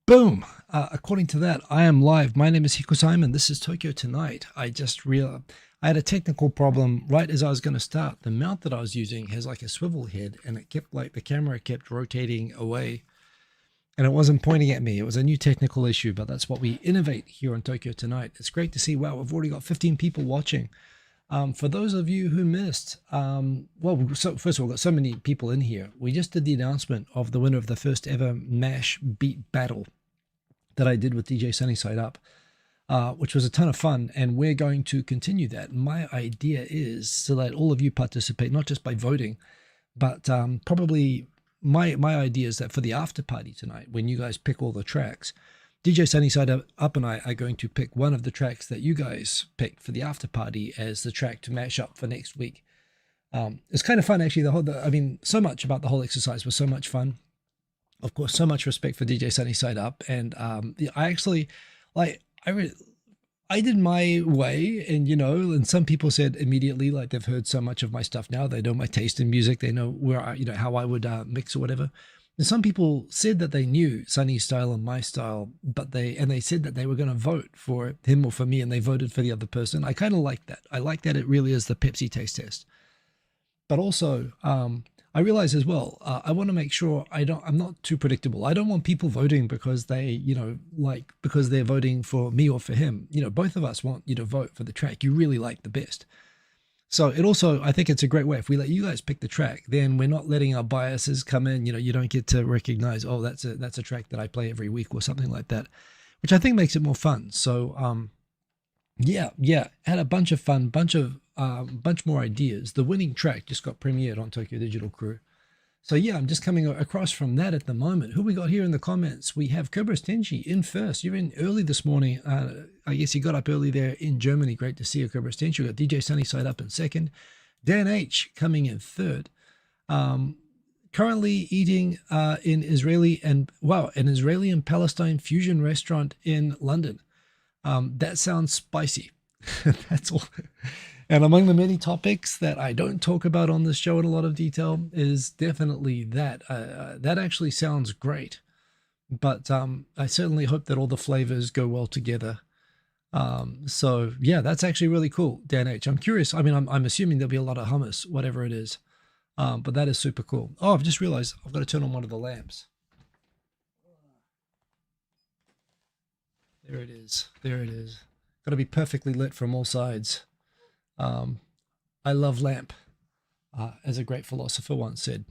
Boom! According to that, I am live. My name is Hiko Simon. This is Tokyo Tonight. I just realized I had a technical problem right as I was going to start. The mount that I was using has like a swivel head, and it kept the camera kept rotating away, and it wasn't pointing at me. It was a new technical issue, but that's what we innovate here on Tokyo Tonight. It's great to see. Wow, we've already got 15 people watching. For those of you who missed, so first of all, got so many people in here. We just did the announcement of the winner of the first ever MASH beat battle that I did with DJ Sunnyside Up, which was a ton of fun, and we're going to continue that. My idea is to let all of you participate, not just by voting, but probably my idea is that for the after party tonight, when you guys pick all the tracks, DJ Sunnyside Up and I are going to pick one of the tracks that you guys picked for the after party as the track to mash up for next week. It's kind of fun, actually. So much about the whole exercise was so much fun. Of course, so much respect for DJ Sunnyside Up, and I actually I did my way, and and some people said immediately they've heard so much of my stuff now, they know my taste in music, they know where how I would mix or whatever. And some people said that they knew Sunny's style and my style, but they said that they were going to vote for him or for me, and they voted for the other person. I kind of like that. I like that it really is the Pepsi taste test. But also, I realize as well, I want to make sure I'm not too predictable. I don't want people voting because because they're voting for me or for him. Both of us want you to vote for the track you really like the best. So I think it's a great way. If we let you guys pick the track, then we're not letting our biases come in. You don't get to recognize, oh, that's a track that I play every week or something like that, which I think makes it more fun. So, yeah, had a bunch of fun, bunch more ideas. The winning track just got premiered on Tokyo Digital Crew. So yeah, I'm just coming across from that at the moment. Who we got here in the comments? We have Cobra Stenji in first. You're in early this morning. I guess you got up early there in Germany. Great to see you, Cobra Stenji. We got DJ Sunnyside Up in second. Dan H coming in third. Currently eating in an Israeli and Palestine fusion restaurant in London. That sounds spicy. That's all. And among the many topics that I don't talk about on this show in a lot of detail is definitely that. That actually sounds great. But I certainly hope that all the flavors go well together. So yeah, that's actually really cool, Dan H. I'm curious. I'm assuming there'll be a lot of hummus, whatever it is. But that is super cool. Oh, I've just realized I've got to turn on one of the lamps. There it is. There it is. Got to be perfectly lit from all sides. I love lamp, as a great philosopher once said.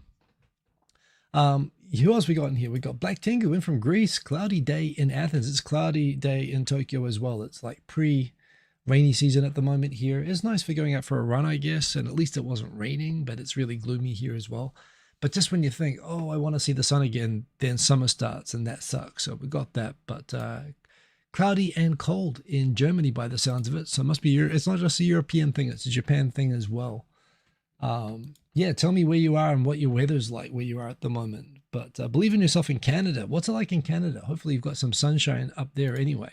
Who else we got in here? We got Black Tengu in from Greece. Cloudy day in Athens. It's cloudy day in Tokyo as well. It's like pre-rainy season at the moment here. It's nice for going out for a run, I guess, and at least it wasn't raining, but it's really gloomy here as well. But just when you think, oh, I want to see the sun again, then summer starts, and that sucks. So we got that, but cloudy and cold in Germany by the sounds of it. So it must be it's not just a European thing, it's a Japan thing as well. Yeah, tell me where you are and what your weather's like where you are at the moment. But believe in yourself in Canada. What's it like in Canada? Hopefully you've got some sunshine up there anyway.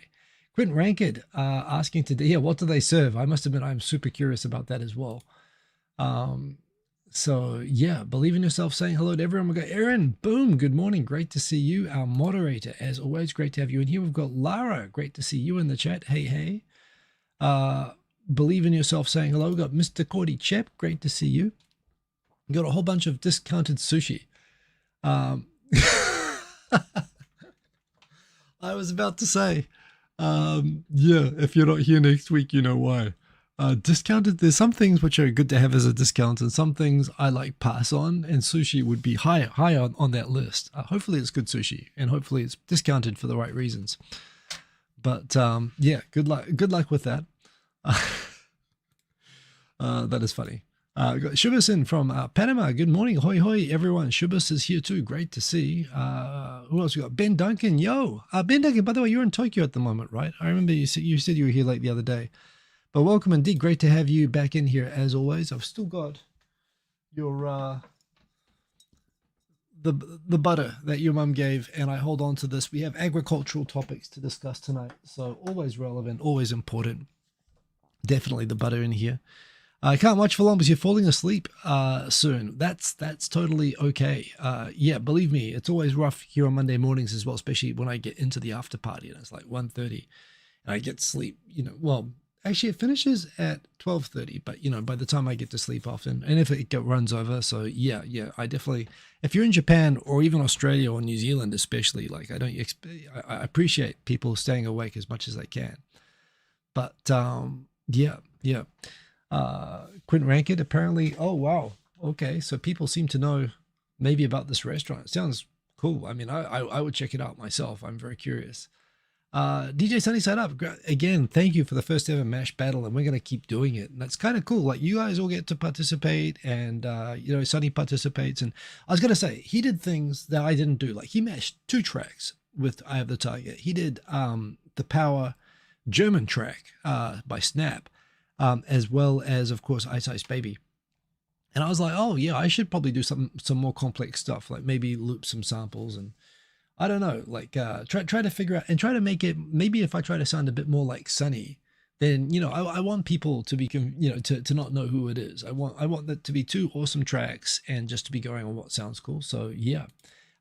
Quentin Rankid asking today, yeah, what do they serve? I'm super curious about that as well. So yeah, believe in yourself, saying hello to everyone. We've got Aaron, boom, good morning, great to see you. Our moderator, as always, great to have you in here. We've got Lara, great to see you in the chat. Hey. Believe in yourself, saying hello. We've got Mr. Cordy Chep, great to see you. We've got a whole bunch of discounted sushi. I was about to say, yeah, if you're not here next week, you know why. Discounted, there's some things which are good to have as a discount, and some things I pass on, and sushi would be high on that list. Hopefully it's good sushi, and hopefully it's discounted for the right reasons. But yeah, good luck with that. That is funny. Got Shubhas in from Panama. Good morning, hoy hoy everyone. Shubhas is here too. Great to see. Who else we got? Ben Duncan. Yo, Ben Duncan. By the way, you're in Tokyo at the moment, right? I remember you said you were here the other day. But welcome indeed. Great to have you back in here as always. I've still got your the butter that your mum gave, and I hold on to this. We have agricultural topics to discuss tonight, so always relevant, always important. Definitely the butter in here. I can't watch for long because you're falling asleep soon. That's totally okay. Yeah, believe me, it's always rough here on Monday mornings as well, especially when I get into the after party and it's like 1:30 and I get sleep. Well, actually it finishes at 12:30, but by the time I get to sleep often, and if it runs over, so yeah, I definitely. If you're in Japan or even Australia or New Zealand, especially, like I appreciate people staying awake as much as they can. But yeah. Quint Rankid apparently. Oh wow. Okay, so people seem to know maybe about this restaurant. It sounds cool. I mean, I would check it out myself. I'm very curious. DJ Sunny Side Up again. Thank you for the first ever Mash battle, and we're gonna keep doing it. And that's kind of cool. Like you guys all get to participate, and Sunny participates. And I was gonna say he did things that I didn't do. Like he mashed 2 tracks with "Eye of the Tiger." He did the Power German track by Snap, as well as of course Ice Ice Baby. And I was like, oh yeah, I should probably do some more complex stuff, like maybe loop some samples and I don't know, like try to figure out and try to make it. Maybe if I try to sound a bit more like Sunny, then I want people to be to not know who it is. I want that to be 2 awesome tracks and just to be going on what sounds cool. So yeah,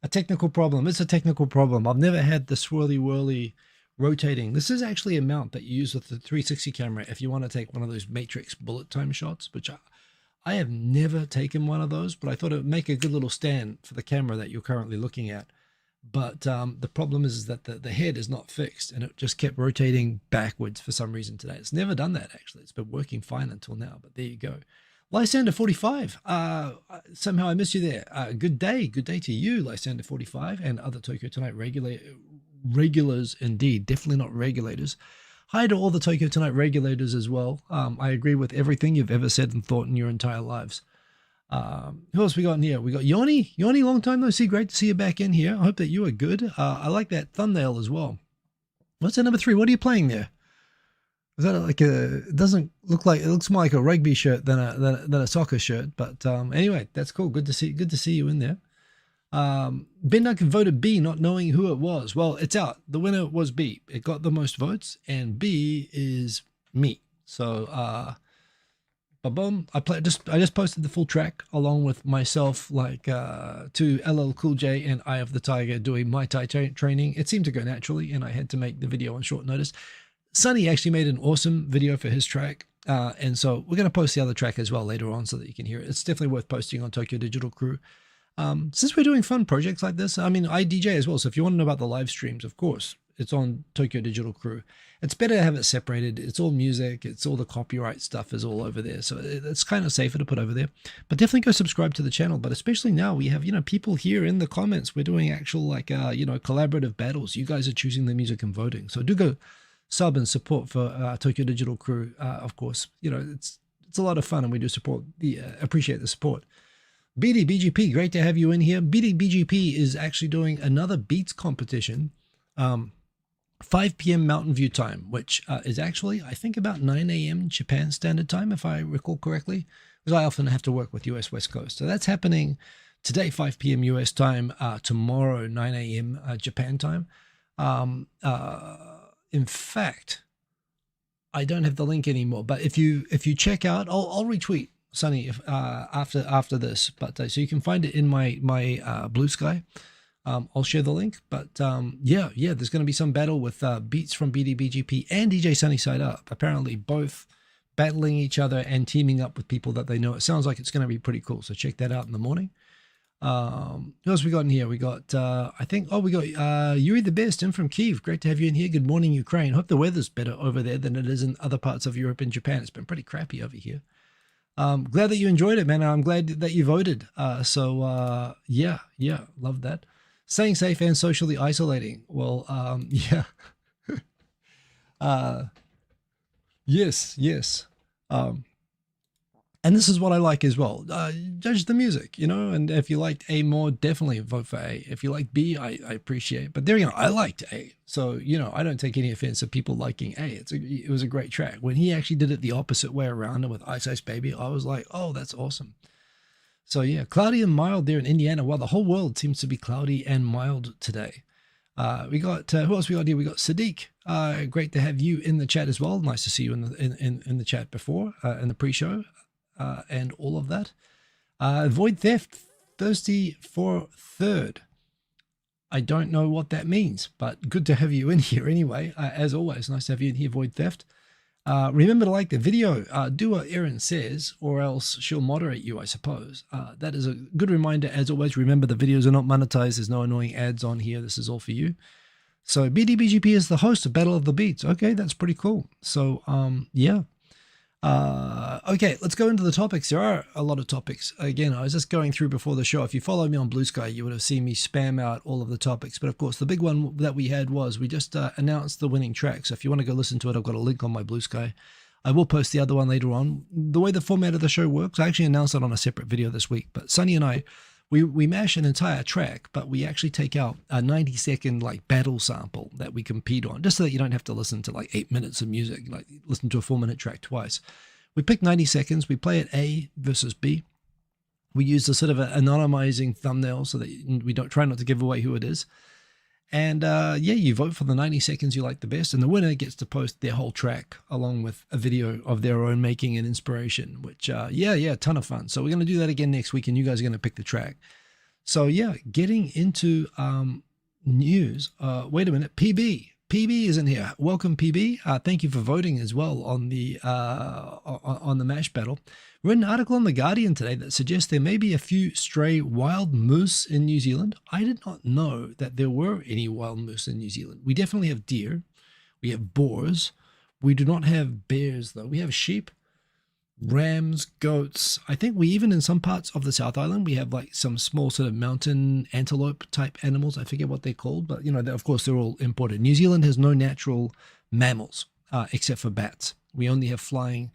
a technical problem. It's a technical problem. I've never had the swirly whirly rotating. This is actually a mount that you use with the 360 camera if you want to take one of those matrix bullet time shots, which I have never taken one of those, but I thought it would make a good little stand for the camera that you're currently looking at. But the problem is that the head is not fixed and it just kept rotating backwards for some reason today. It's never done that actually. It's been working fine until now, but there you go. Lysander 45, somehow I missed you there. Good day to you, Lysander 45, and other Tokyo Tonight regulars indeed, definitely not regulators. Hi to all the Tokyo Tonight regulators as well. I agree with everything you've ever said and thought in your entire lives. Who else we got in here? We got Yoni, long time no see. Great to see you back in here. I hope that you are good. I like that thumbnail as well. What's that number 3? What are you playing there? Is that like it doesn't look like, it looks more like a rugby shirt than a soccer shirt, but anyway, that's cool. Good to see you in there. Ben Duncan voted B, not knowing who it was. Well, it's out. The winner was B. It got the most votes, and B is me. So boom. I just posted the full track along with myself, like to LL Cool J and Eye of the Tiger doing Muay Thai training. It seemed to go naturally, and I had to make the video on short notice. Sunny actually made an awesome video for his track, and so we're going to post the other track as well later on so that you can hear it. It's definitely worth posting on Tokyo Digital Crew. Since we're doing fun projects like this, I mean, I DJ as well. So if you want to know about the live streams, of course, it's on Tokyo Digital Crew. It's better to have it separated. It's all music. It's all the copyright stuff is all over there. So it's kind of safer to put over there, but definitely go subscribe to the channel. But especially now we have, people here in the comments. We're doing actual like, collaborative battles. You guys are choosing the music and voting. So do go sub and support for Tokyo Digital Crew. Of course, it's a lot of fun and we do appreciate the support. BDBGP, great to have you in here. BDBGP is actually doing another beats competition, 5 p.m. Mountain View time, which is actually, I think, about 9 a.m. Japan Standard Time, if I recall correctly, because I often have to work with US West Coast. So that's happening today, 5 p.m. US time, tomorrow, 9 a.m. Japan time. In fact, I don't have the link anymore, but if you check out, I'll retweet Sunny after this, but so you can find it in my Blue Sky. I'll share the link, but yeah, there's going to be some battle with beats from BDBGP and DJ Sunny Side Up, apparently both battling each other and teaming up with people that they know. It sounds like it's going to be pretty cool, so check that out in the morning. Who else we got in here? We got we got Yuri the Best in from Kyiv. Great to have you in here. Good morning, Ukraine. Hope the weather's better over there than it is in other parts of Europe and Japan. It's been pretty crappy over here. Glad that you enjoyed it, man. I'm glad that you voted. Yeah, love that. Staying safe and socially isolating. Well, yeah. Yes. And this is what I like as well. Judge the music, and if you liked A more, definitely vote for A. If you like B, I appreciate. But there you go. I liked A. So, I don't take any offense at people liking A. It was a great track. When he actually did it the opposite way around and with Ice Ice Baby, I was like, oh, that's awesome. So yeah, cloudy and mild there in Indiana. Well, the whole world seems to be cloudy and mild today. We got, who else we got here? We got Sadiq. Great to have you in the chat as well. Nice to see you in the chat before, in the pre-show. and all of that. Void Theft, thirsty for third. I don't know what that means, but good to have you in here anyway. As always, nice to have you in here, Void Theft. Remember to like the video, do what Erin says, or else she'll moderate you, I suppose. That is a good reminder, as always. Remember, the videos are not monetized. There's no annoying ads on here. This is all for you. So BDBGP is the host of Battle of the Beats. Okay, that's pretty cool. So, yeah. Okay, let's go into the topics. There are a lot of topics. Again, I was just going through before the show. If you follow me on Blue Sky, you would have seen me spam out all of the topics. But of course, the big one that we had was we just announced the winning track. So if you want to go listen to it, I've got a link on my Blue Sky. I will post the other one later on. The way the format of the show works, I actually announced it on a separate video this week. But Sonny and I, we mash an entire track, but we actually take out a 90-second like battle sample that we compete on, just so that you don't have to listen to like 8 minutes of music, like listen to a 4-minute track twice. We pick 90 seconds. We play it A versus B. We use the sort of anonymizing thumbnail so that we don't try not to give away who it is. And yeah, you vote for the 90 seconds you like the best, and the winner gets to post their whole track along with a video of their own making and inspiration, which, yeah, ton of fun. So we're going to do that again next week, and you guys are going to pick the track. So yeah, getting into news. Wait a minute, PB isn't here. Welcome, PB. Thank you for voting as well on the MASH battle. Read an article on The Guardian today that suggests there may be a few stray wild moose in New Zealand. I did not know that there were any wild moose in New Zealand. We definitely have deer. We have boars. We do not have bears, though. We have sheep, rams, goats. I think we even in some parts of the South Island, we have like some small sort of mountain antelope type animals. I forget what they're called, but you know, of course, they're all imported. New Zealand has no natural mammals except for bats. We only have flying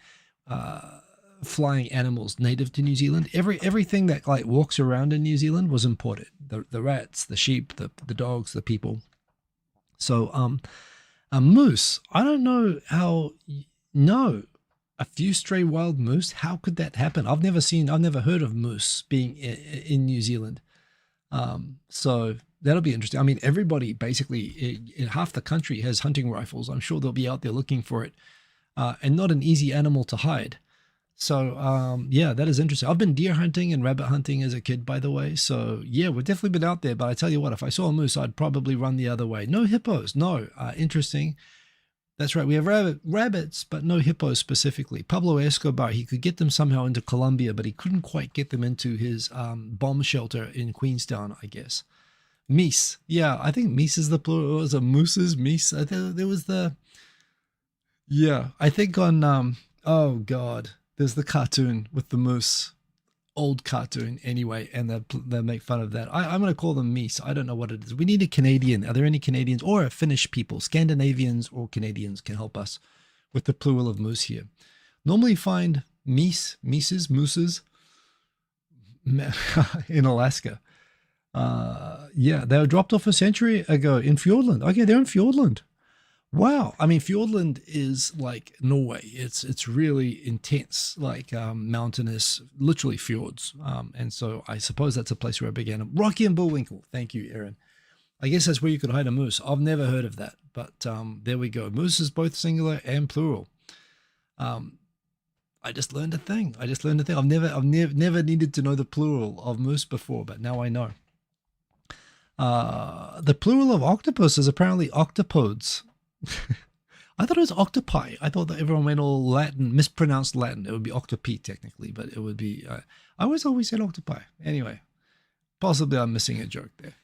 animals native to New Zealand. Everything that like walks around in New Zealand was imported. The rats, the sheep, the dogs, the people. So a moose. I don't know how. No. A few stray wild moose? How could that happen? I've never heard of moose being in New Zealand. So that'll be interesting. I mean, everybody basically in half the country has hunting rifles. I'm sure they'll be out there looking for it, and not an easy animal to hide. So yeah, that is interesting. I've been deer hunting and rabbit hunting as a kid, by the way. So yeah, we've definitely been out there. But I tell you what, if I saw a moose, I'd probably run the other way. No hippos. No. Interesting. That's right. We have rabbits, but no hippos specifically. Pablo Escobar, he could get them somehow into Colombia, but he couldn't quite get them into his bomb shelter in Queenstown, I guess. Meese. Yeah, I think meese is the plural. It was a moose's meese. I think there was the... Yeah, I think on... oh, God. There's the cartoon with the moose. Old cartoon anyway, and they make fun of that. I'm going to call them meese. I don't know what it is. We need a Canadian. Are there any Canadians or Finnish people? Scandinavians or Canadians can help us with the plural of moose here. Normally find mooses in Alaska. Yeah, they were dropped off a century ago in Fiordland. Okay, they're in Fiordland. Wow. I mean, Fiordland is like Norway. It's really intense, like mountainous, literally fjords. And so I suppose that's a place where I began. Rocky and Bullwinkle. Thank you, Erin. I guess that's where you could hide a moose. I've never heard of that, but there we go. Moose is both singular and plural. I just learned a thing. I've never needed to know the plural of moose before, but now I know. The plural of octopus is apparently octopodes. I thought it was octopi. I thought that everyone went all Latin, mispronounced Latin. It would be octopi technically, but it would be, I always said octopi. Anyway, possibly I'm missing a joke there.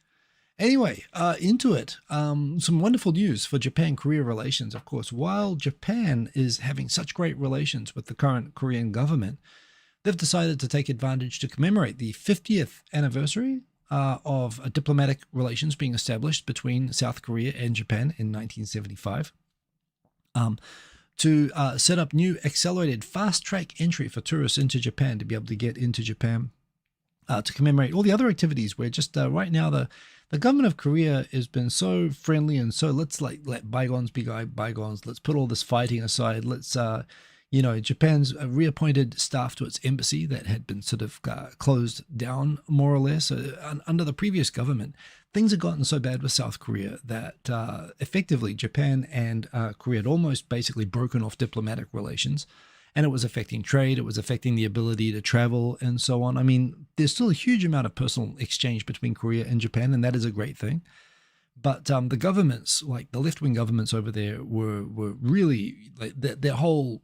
Anyway, into it, some wonderful news for Japan-Korea relations, of course. While Japan is having such great relations with the current Korean government, they've decided to take advantage to commemorate the 50th anniversary of diplomatic relations being established between South Korea and Japan in 1975, to set up new accelerated fast-track entry for tourists into Japan to be able to get into Japan, to commemorate all the other activities where just right now the government of Korea has been so friendly and so let's like let bygones be bygones. Let's put all this fighting aside. Let's Japan's reappointed staff to its embassy that had been sort of closed down more or less under the previous government. Things had gotten so bad with South Korea that effectively Japan and Korea had almost basically broken off diplomatic relations. and it was affecting trade. It was affecting the ability to travel and so on. I mean, there's still a huge amount of personal exchange between Korea and Japan, and that is a great thing. But the governments, like the left-wing governments over there, were really like their whole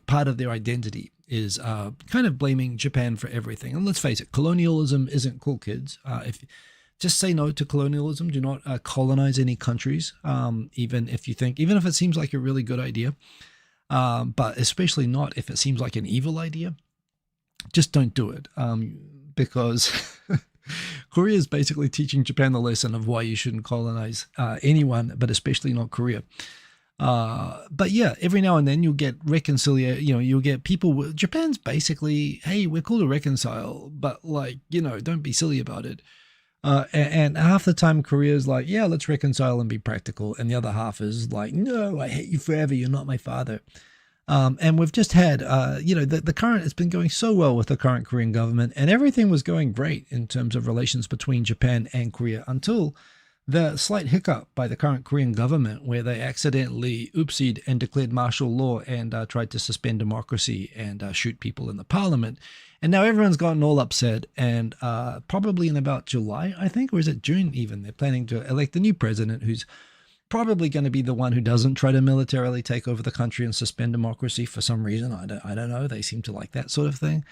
part of their identity is kind of blaming Japan for everything. And let's face it, colonialism isn't cool, kids. If Just say no to colonialism. Do not colonize any countries, even if it seems like a really good idea, but especially not if it seems like an evil idea. Just don't do it, because Korea is basically teaching Japan the lesson of why you shouldn't colonize anyone, but especially not Korea. But yeah, every now and then you'll get you'll get people. Japan's basically, hey, we're cool to reconcile, but don't be silly about it. And half the time Korea's like, yeah, let's reconcile and be practical. And the other half is like, no, I hate you forever. You're not my father. And we've just had, the current, it's been going so well with the current Korean government, and everything was going great in terms of relations between Japan and Korea until the slight hiccup by the current Korean government where they accidentally oopsied and declared martial law and tried to suspend democracy and shoot people in the parliament. And now everyone's gotten all upset, and probably in about July, I think, or is it June even, they're planning to elect a new president who's probably going to be the one who doesn't try to militarily take over the country and suspend democracy for some reason. I don't know. They seem to like that sort of thing.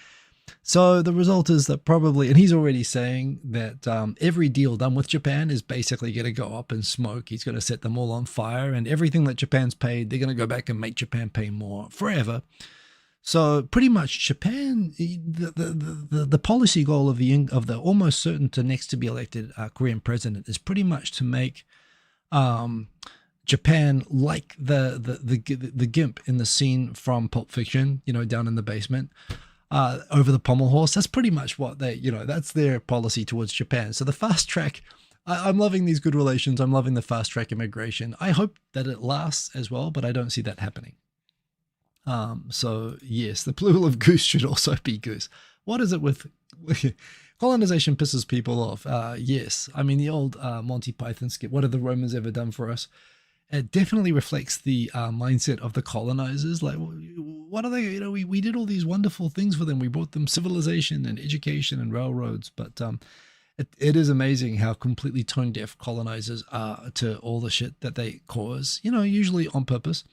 So the result is that probably, and he's already saying that every deal done with Japan is basically going to go up in smoke. He's going to set them all on fire, and everything that Japan's paid, they're going to go back and make Japan pay more forever. So pretty much Japan, the policy goal of the almost certain to next to be elected Korean president is pretty much to make Japan like the gimp in the scene from Pulp Fiction, down in the basement, over the pommel horse. That's pretty much what that's their policy towards Japan. So the fast track, I'm loving these good relations. I'm loving the fast track immigration. I hope that it lasts as well, but I don't see that happening. So yes, the plural of goose should also be goose. What is it with colonization pisses people off? Yes. I mean, the old Monty Python skit, what have the Romans ever done for us? It definitely reflects the mindset of the colonizers. Like, what are they, we did all these wonderful things for them. We brought them civilization and education and railroads, but it is amazing how completely tone deaf colonizers are to all the shit that they cause, usually on purpose.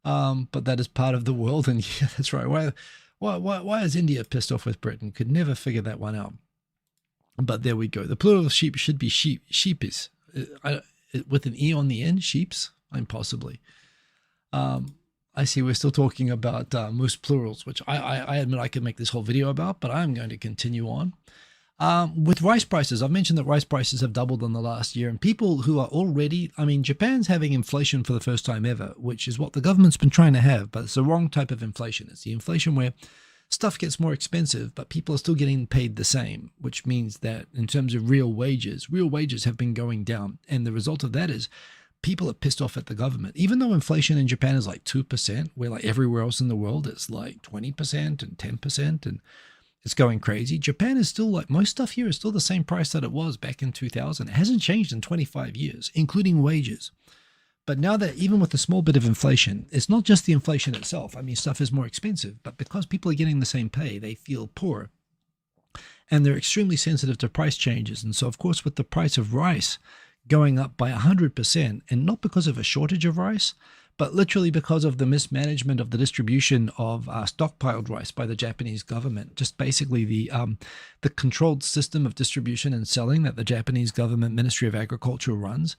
But that is part of the world, and yeah, that's right. Why is India pissed off with Britain? Could never figure that one out. But there we go. The plural of sheep should be sheepis. With an E on the end, sheeps? Impossibly. I see we're still talking about moose plurals, which I admit I could make this whole video about, but I'm going to continue on. With rice prices, I've mentioned that rice prices have doubled in the last year, and people who are already, Japan's having inflation for the first time ever, which is what the government's been trying to have, but it's the wrong type of inflation. It's the inflation where stuff gets more expensive, but people are still getting paid the same, which means that in terms of real wages have been going down. And the result of that is people are pissed off at the government. Even though inflation in Japan is like 2%, where like everywhere else in the world it's like 20% and 10%, and it's going crazy. Japan is still, like most stuff here, is still the same price that it was back in 2000. It hasn't changed in 25 years, including wages. But now that even with a small bit of inflation, it's not just the inflation itself. Stuff is more expensive, but because people are getting the same pay, they feel poor. And they're extremely sensitive to price changes. And so, of course, with the price of rice going up by 100%, and not because of a shortage of rice, but literally because of the mismanagement of the distribution of stockpiled rice by the Japanese government. Just basically the controlled system of distribution and selling that the Japanese government Ministry of Agriculture runs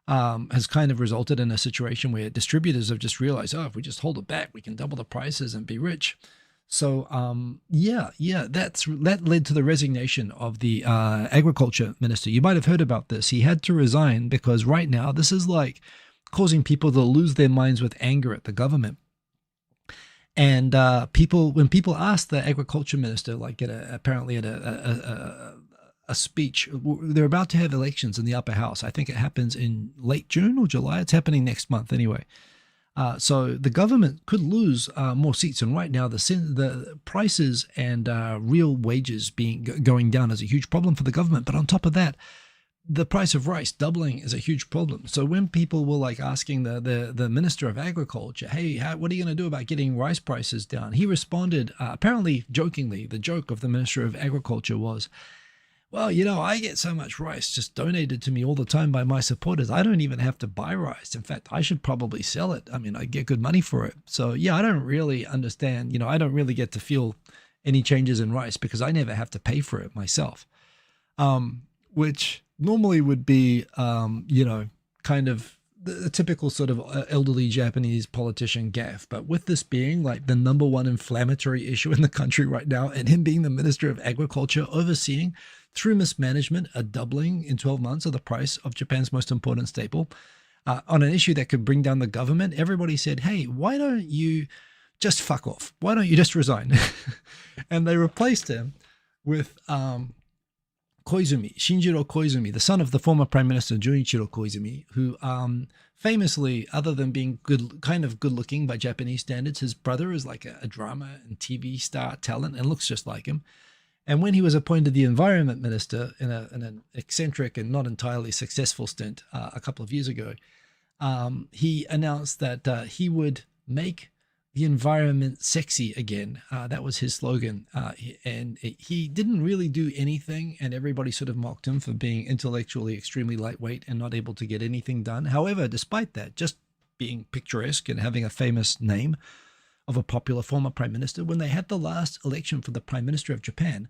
has kind of resulted in a situation where distributors have just realized, if we just hold it back, we can double the prices and be rich. So that led to the resignation of the agriculture minister. You might have heard about this. He had to resign because right now this is like causing people to lose their minds with anger at the government. And when people ask the agriculture minister, like apparently at a speech, they're about to have elections in the upper house. I think it happens in late June or July. It's happening next month anyway. So the government could lose more seats. And right now the prices and real wages going down is a huge problem for the government. But on top of that, the price of rice doubling is a huge problem. So when people were like asking the Minister of Agriculture, hey, what are you going to do about getting rice prices down? He responded, apparently jokingly, the joke of the Minister of Agriculture was, well, I get so much rice just donated to me all the time by my supporters. I don't even have to buy rice. In fact, I should probably sell it. I mean, I get good money for it. So yeah, I don't really understand, I don't really get to feel any changes in rice because I never have to pay for it myself. Which normally would be, kind of the typical sort of elderly Japanese politician gaffe. But with this being like the number one inflammatory issue in the country right now, and him being the Minister of Agriculture overseeing through mismanagement a doubling in 12 months of the price of Japan's most important staple on an issue that could bring down the government, everybody said, hey, why don't you just fuck off? Why don't you just resign? And they replaced him with Shinjiro Koizumi, the son of the former Prime Minister Junichiro Koizumi, who famously, other than being kind of good looking by Japanese standards, his brother is like a drama and TV star talent and looks just like him. And when he was appointed the environment minister in an eccentric and not entirely successful stint a couple of years ago, he announced that he would make the environment sexy again. That was his slogan. And he didn't really do anything, and everybody sort of mocked him for being intellectually extremely lightweight and not able to get anything done. However, despite that, just being picturesque and having a famous name of a popular former prime minister, when they had the last election for the prime minister of Japan,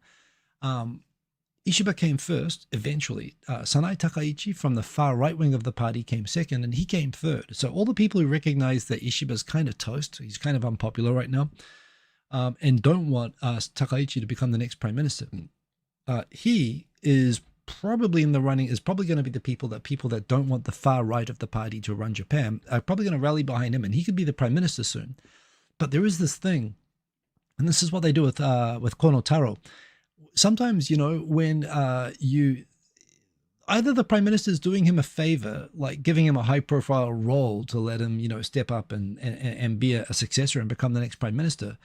Ishiba came first, eventually. Sanai Takaichi from the far right wing of the party came second, and he came third. So all the people who recognize that Ishiba's kind of toast, he's kind of unpopular right now, and don't want Takaichi to become the next prime minister, he is probably in the running, is probably going to be the people that don't want the far right of the party to run Japan are probably going to rally behind him, and he could be the prime minister soon. But there is this thing, and this is what they do with Kono Taro. Sometimes, when either the prime minister is doing him a favor, like giving him a high profile role to let him, step up and be a successor and become the next prime minister,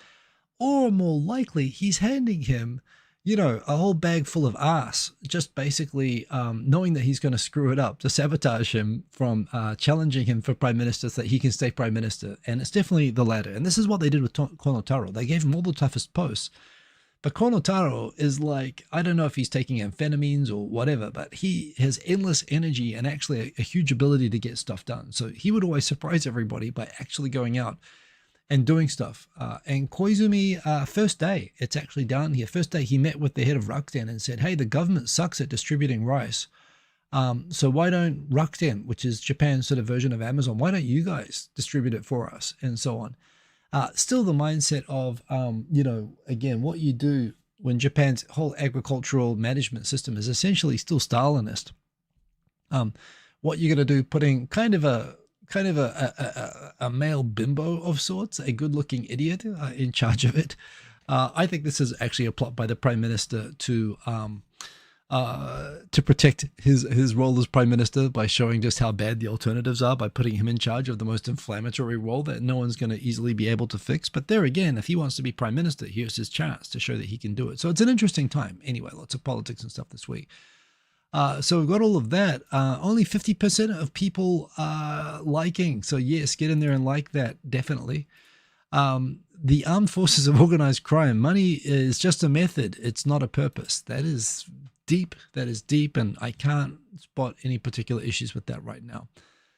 or more likely he's handing him, a whole bag full of ass, just basically knowing that he's going to screw it up to sabotage him from challenging him for prime minister so that he can stay prime minister. And it's definitely the latter. And this is what they did with Kono Taro. They gave him all the toughest posts. But Kono Taro is like, I don't know if he's taking amphetamines or whatever, but he has endless energy and actually a huge ability to get stuff done. So he would always surprise everybody by actually going out and doing stuff. And Koizumi, first day, it's actually down here. First day, he met with the head of Rakuten and said, hey, the government sucks at distributing rice. So why don't Rakuten, which is Japan's sort of version of Amazon, why don't you guys distribute it for us? And so on. Still the mindset of, again, what you do when Japan's whole agricultural management system is essentially still Stalinist. What you're going to do, putting kind of a male bimbo of sorts, a good-looking idiot in charge of it. I think this is actually a plot by the prime minister to protect his role as prime minister by showing just how bad the alternatives are, by putting him in charge of the most inflammatory role that no one's going to easily be able to fix. But there again, if he wants to be prime minister, here's his chance to show that he can do it. So it's an interesting time. Anyway, lots of politics and stuff this week. So we've got all of that. Only 50% of people liking. So yes, get in there and like that, definitely. The armed forces of organized crime. Money is just a method. It's not a purpose. That is deep, and I can't spot any particular issues with that right now.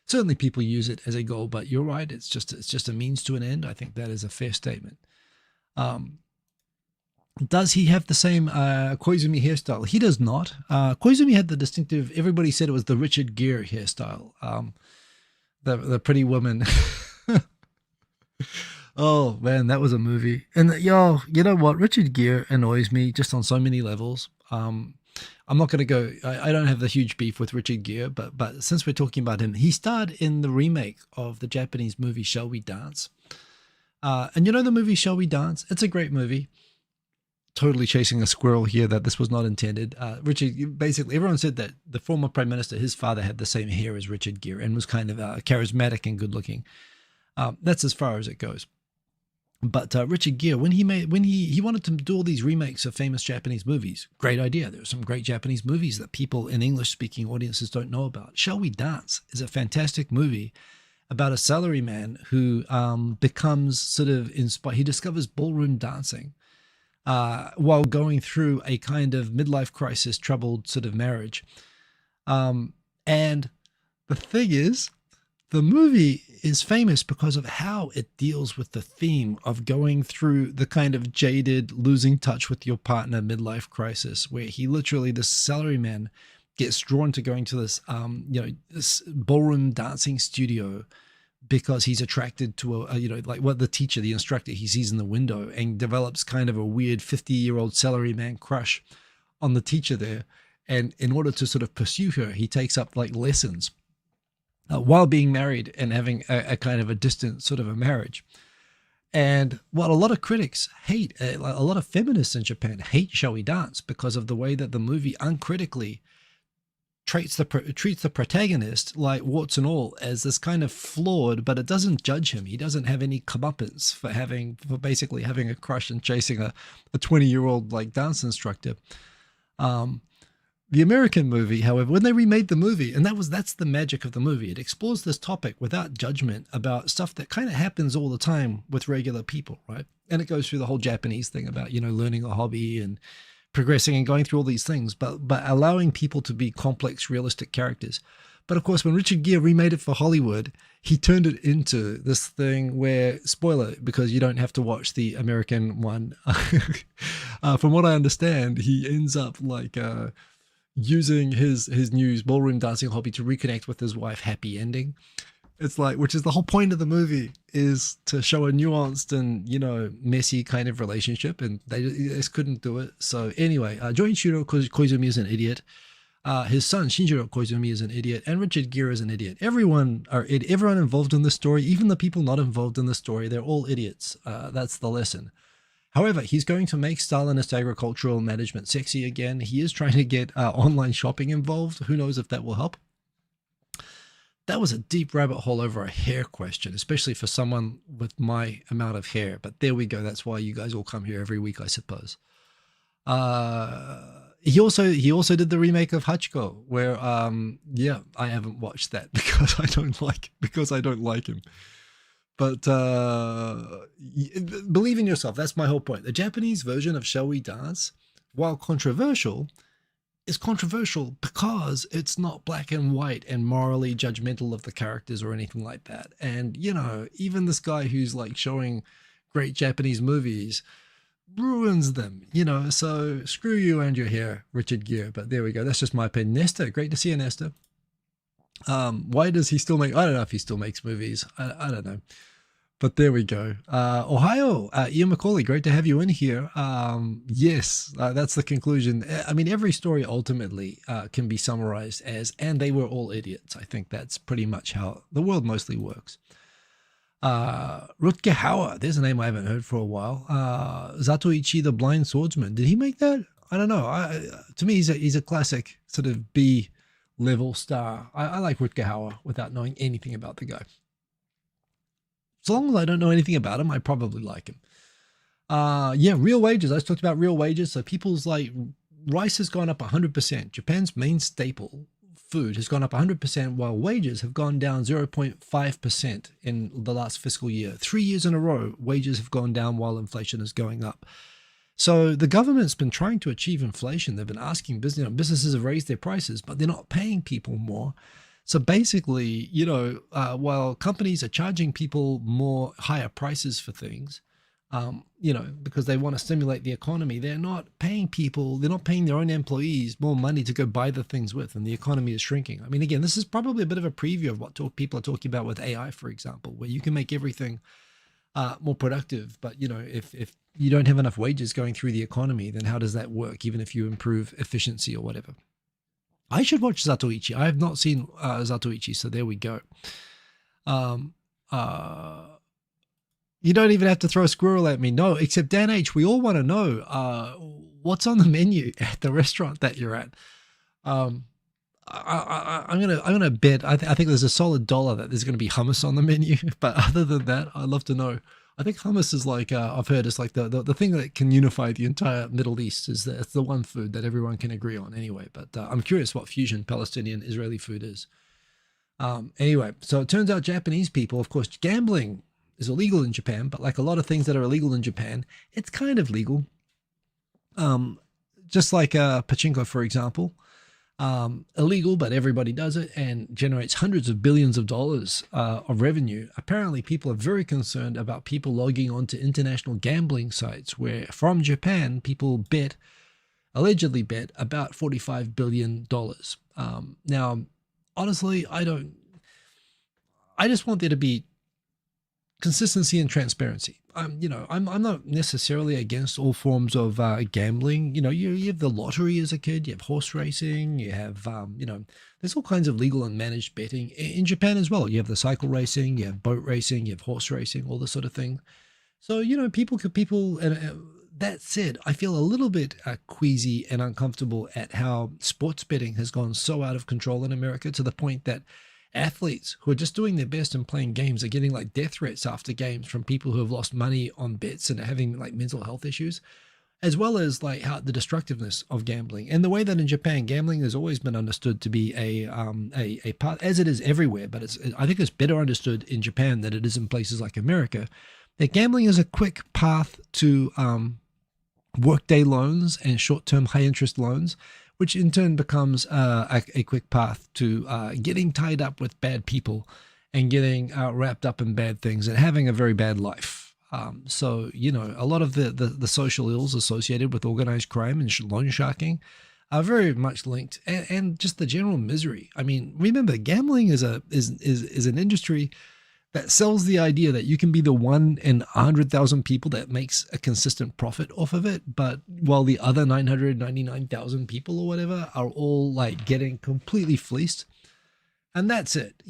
Certainly people use it as a goal, but you're right, it's just a means to an end. I think that is a fair statement. Does he have the same Koizumi hairstyle? He does not. Koizumi had the distinctive, everybody said it was the Richard Gere hairstyle. The pretty woman. Oh man, that was a movie. And you know what? Richard Gere annoys me just on so many levels. I'm not going to go, I don't have the huge beef with Richard Gere, but since we're talking about him, he starred in the remake of the Japanese movie Shall We Dance? And the movie Shall We Dance? It's a great movie. Totally chasing a squirrel here, that this was not intended. Richard, basically, everyone said that the former prime minister, his father had the same hair as Richard Gere and was kind of charismatic and good looking. That's as far as it goes. But Richard Gere, when he wanted to do all these remakes of famous Japanese movies, great idea. There are some great Japanese movies that people in English speaking audiences don't know about. Shall We Dance is a fantastic movie about a salaryman who becomes sort of inspired. He discovers ballroom dancing while going through a kind of midlife crisis, troubled sort of marriage. And the thing is, the movie is famous because of how it deals with the theme of going through the kind of jaded, losing touch with your partner midlife crisis, where he literally, this salaryman, gets drawn to going to this, this ballroom dancing studio because he's attracted to like what the teacher, the instructor he sees in the window, and develops kind of a weird 50-year-old salaryman crush on the teacher there. And in order to sort of pursue her, he takes up like lessons while being married and having a kind of a distant sort of a marriage. And what a lot of critics hate, a lot of feminists in Japan hate Shall We Dance because of the way that the movie uncritically treats the protagonist, like warts and all, as this kind of flawed, but it doesn't judge him. He doesn't have any comeuppance for basically having a crush and chasing a 20-year-old like dance instructor. The American movie, however, when they remade the movie, and that's the magic of the movie, it explores this topic without judgment about stuff that kind of happens all the time with regular people, right? And it goes through the whole Japanese thing about, learning a hobby and progressing and going through all these things, but allowing people to be complex, realistic characters. But of course, when Richard Gere remade it for Hollywood, he turned it into this thing where, spoiler, because you don't have to watch the American one. From what I understand, he ends up like using his new ballroom dancing hobby to reconnect with his wife, happy ending. It's like, which is the whole point of the movie, is to show a nuanced and, messy kind of relationship, and they just couldn't do it. So anyway, Joichiro Koizumi is an idiot. His son Shinjiro Koizumi is an idiot, and Richard Gere is an idiot. Everyone involved in the story, even the people not involved in the story, they're all idiots. That's the lesson. However, he's going to make Stalinist agricultural management sexy again. He is trying to get online shopping involved. Who knows if that will help? That was a deep rabbit hole over a hair question, especially for someone with my amount of hair. But there we go. That's why you guys all come here every week, I suppose. He also did the remake of Hachiko, where I haven't watched that because I don't like him. But believe in yourself. That's my whole point. The Japanese version of Shall We Dance, while controversial, is controversial because it's not black and white and morally judgmental of the characters or anything like that. And, even this guy who's like showing great Japanese movies ruins them, so screw you and your hair, Richard Gere. But there we go. That's just my opinion. Nesta, great to see you, Nesta. Why does he still make, I don't know if he still makes movies. I don't know. But there we go. Ohio, Ian Macaulay, great to have you in here. Yes, that's the conclusion. I mean, every story ultimately can be summarized as, and they were all idiots. I think that's pretty much how the world mostly works. Rutger Hauer, there's a name I haven't heard for a while. Zatoichi, the Blind Swordsman. Did he make that? I don't know. To me, he's a classic sort of B-level star. I like Rutger Hauer without knowing anything about the guy. As long as I don't know anything about him, I probably like him. Real wages. I just talked about real wages. So people's rice has gone up 100%. Japan's main staple food has gone up 100%, while wages have gone down 0.5% in the last fiscal year. 3 years in a row, wages have gone down while inflation is going up. So the government's been trying to achieve inflation. They've been asking businesses have raised their prices, but they're not paying people more. So basically, while companies are charging people higher prices for things, because they want to stimulate the economy, they're not paying their own employees more money to go buy the things with, and the economy is shrinking. I mean, again, this is probably a bit of a preview of what people are talking about with AI, for example, where you can make everything more productive. But, if you don't have enough wages going through the economy, then how does that work, even if you improve efficiency or whatever? I should watch Zatoichi. I have not seen Zatoichi, so there we go. You don't even have to throw a squirrel at me. No, except Dan H, we all want to know what's on the menu at the restaurant that you're at. I'm gonna bet. I think there's a solid $1 that there's going to be hummus on the menu. But other than that, I'd love to know. I think hummus is like I've heard it's like the thing that can unify the entire Middle East is that it's the one food that everyone can agree on anyway. But I'm curious what fusion Palestinian Israeli food is. Anyway, so it turns out Japanese people, of course, gambling is illegal in Japan, but like a lot of things that are illegal in Japan, it's kind of legal. Um, just like pachinko, for example, illegal, but everybody does it and generates hundreds of billions of dollars of revenue. Apparently, people are very concerned about people logging onto international gambling sites where, from Japan, people allegedly bet about $45 billion. Now, honestly, I just want there to be consistency and transparency. I'm not necessarily against all forms of gambling. You have the lottery as a kid, you have horse racing, you have, there's all kinds of legal and managed betting in Japan as well. You have the cycle racing, you have boat racing, you have horse racing, all this sort of thing. So, and that said, I feel a little bit queasy and uncomfortable at how sports betting has gone so out of control in America to the point that athletes who are just doing their best and playing games are getting like death threats after games from people who have lost money on bets and are having like mental health issues, as well as like how the destructiveness of gambling and the way that in Japan gambling has always been understood to be a part, as it is everywhere, but I think it's better understood in Japan than it is in places like America, that gambling is a quick path to workday loans and short-term high-interest loans, which in turn becomes a quick path to getting tied up with bad people and getting wrapped up in bad things and having a very bad life. So, a lot of the social ills associated with organized crime and loan sharking are very much linked, and just the general misery. I mean, remember, gambling is an industry that sells the idea that you can be the 1 in 100,000 people that makes a consistent profit off of it, but while the other 999,000 people or whatever are all like getting completely fleeced. And that's it.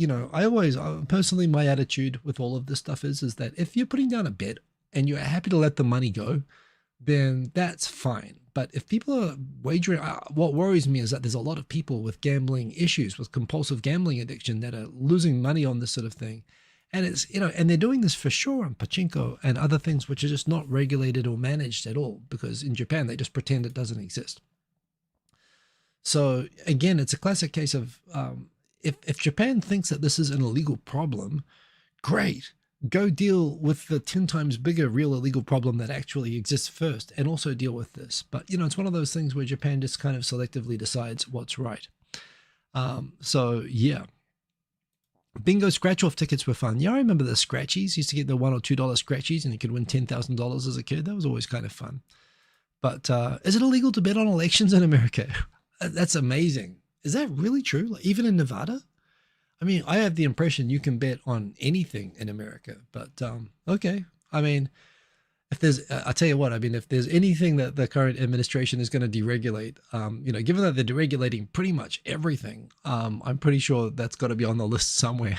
Personally, my attitude with all of this stuff is that if you're putting down a bet and you're happy to let the money go, then that's fine. But if people are wagering, what worries me is that there's a lot of people with gambling issues, with compulsive gambling addiction, that are losing money on this sort of thing. And it's, and they're doing this for sure on pachinko and other things which are just not regulated or managed at all, because in Japan, they just pretend it doesn't exist. So again, it's a classic case of if Japan thinks that this is an illegal problem, great, go deal with the 10 times bigger real illegal problem that actually exists first and also deal with this. But, it's one of those things where Japan just kind of selectively decides what's right. So yeah. Bingo scratch-off tickets were fun. Yeah, I remember the scratchies. Used to get the $1 or $2 scratchies and you could win $10,000 as a kid. That was always kind of fun. But is it illegal to bet on elections in America? That's amazing. Is that really true? Like, even in Nevada? I mean, I have the impression you can bet on anything in America, but okay. I mean, I'll tell you what, if there's anything that the current administration is going to deregulate, given that they're deregulating pretty much everything, I'm pretty sure that's got to be on the list somewhere.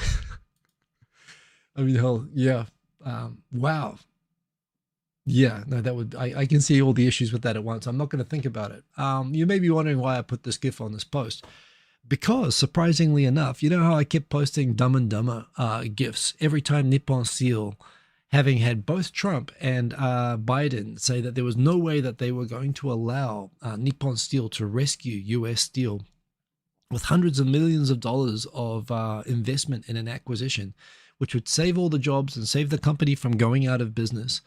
I mean, hell, yeah. Wow. Yeah, no, I can see all the issues with that at once. I'm not going to think about it. You may be wondering why I put this GIF on this post. Because, surprisingly enough, you know how I kept posting Dumb and Dumber GIFs every time Nippon Steel, having had both Trump and Biden say that there was no way that they were going to allow Nippon Steel to rescue U.S. Steel with hundreds of millions of dollars of investment in an acquisition, which would save all the jobs and save the company from going out of business.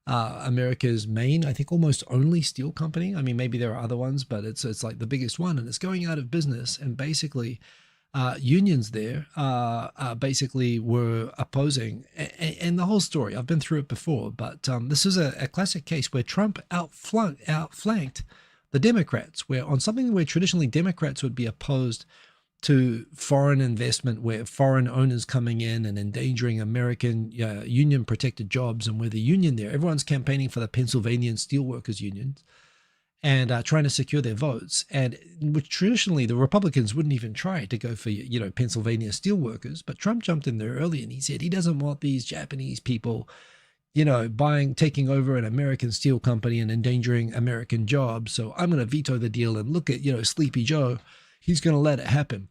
America's main, I think almost only steel company. I mean, maybe there are other ones, but it's like the biggest one, and it's going out of business. And basically, unions there basically were opposing, and the whole story, I've been through it before, but this is a classic case where Trump outflanked the Democrats, where on something where traditionally Democrats would be opposed to foreign investment, where foreign owners coming in and endangering American union protected jobs, and where the union there, everyone's campaigning for the Pennsylvania Steelworkers Unions and trying to secure their votes, and which traditionally the Republicans wouldn't even try to go for, Pennsylvania steelworkers. But Trump jumped in there early and he said he doesn't want these Japanese people, taking over an American steel company and endangering American jobs. So I'm going to veto the deal, and look at, Sleepy Joe, he's going to let it happen.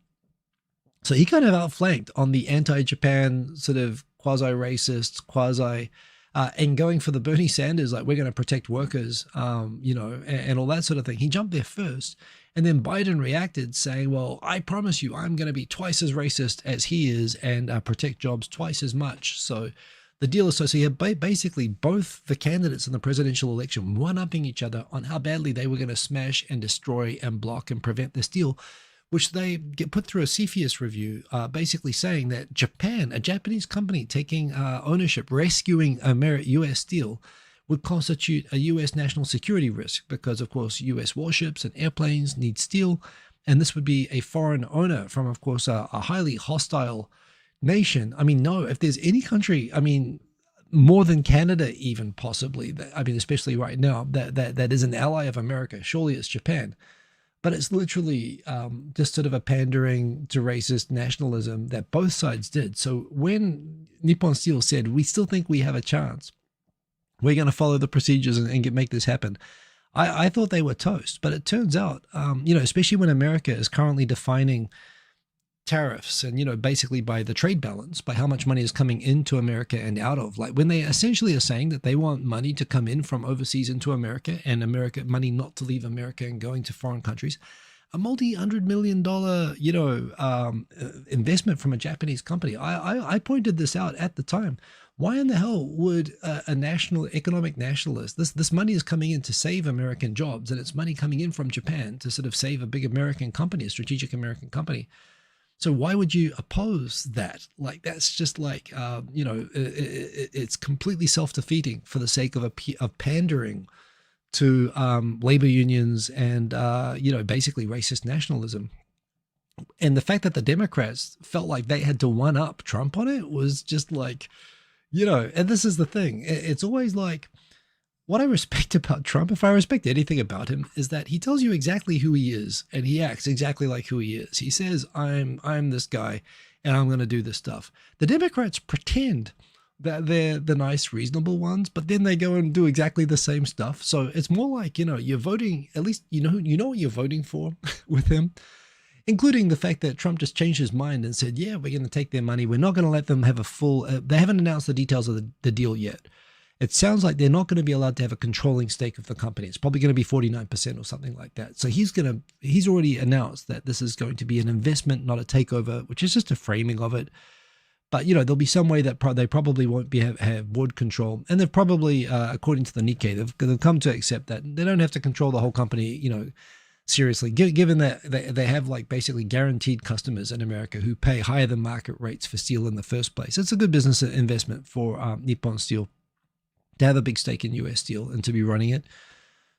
So he kind of outflanked on the anti-Japan sort of quasi-racist, quasi and going for the Bernie Sanders, like we're going to protect workers, and all that sort of thing. He jumped there first. And then Biden reacted saying, well, I promise you, I'm going to be twice as racist as he is and protect jobs twice as much. So the deal is so you have basically both the candidates in the presidential election one-upping each other on how badly they were going to smash and destroy and block and prevent this deal, which they get put through a CFIUS review, basically saying that Japan, a Japanese company taking ownership, rescuing a U.S. steel, would constitute a U.S. national security risk because, of course, U.S. warships and airplanes need steel, and this would be a foreign owner from, of course, a highly hostile nation. I mean, no, if there's any country, I mean, more than Canada even possibly, I mean, especially right now, that is an ally of America, surely it's Japan. But it's literally just sort of a pandering to racist nationalism that both sides did. So when Nippon Steel said, we still think we have a chance, we're going to follow the procedures and make this happen, I thought they were toast. But it turns out, especially when America is currently defining tariffs and, basically by the trade balance, by how much money is coming into America and out of, like when they essentially are saying that they want money to come in from overseas into America and money not to leave America and going to foreign countries, a $multi-hundred million, investment from a Japanese company. I pointed this out at the time. Why in the hell would a national economic nationalist, this money is coming in to save American jobs, and it's money coming in from Japan to sort of save a big American company, a strategic American company. So why would you oppose that? Like, that's just like, it's completely self-defeating for the sake of pandering to labor unions and, basically racist nationalism. And the fact that the Democrats felt like they had to one-up Trump on it was just like, and this is the thing. It's always like, what I respect about Trump, if I respect anything about him, is that he tells you exactly who he is and he acts exactly like who he is. He says, I'm this guy and I'm going to do this stuff. The Democrats pretend that they're the nice, reasonable ones, but then they go and do exactly the same stuff. So it's more like, you're voting, at least you know what you're voting for with him, including the fact that Trump just changed his mind and said, yeah, we're going to take their money. We're not going to let them have a full, they haven't announced the details of the deal yet. It sounds like they're not going to be allowed to have a controlling stake of the company. It's probably going to be 49% or something like that. So he's already announced that this is going to be an investment, not a takeover, which is just a framing of it. But, there'll be some way that they probably won't have board control. And they've probably, according to the Nikkei, they've come to accept that they don't have to control the whole company, seriously, given that they have like basically guaranteed customers in America who pay higher than market rates for steel in the first place. It's a good business investment for Nippon Steel to have a big stake in US Steel and to be running it.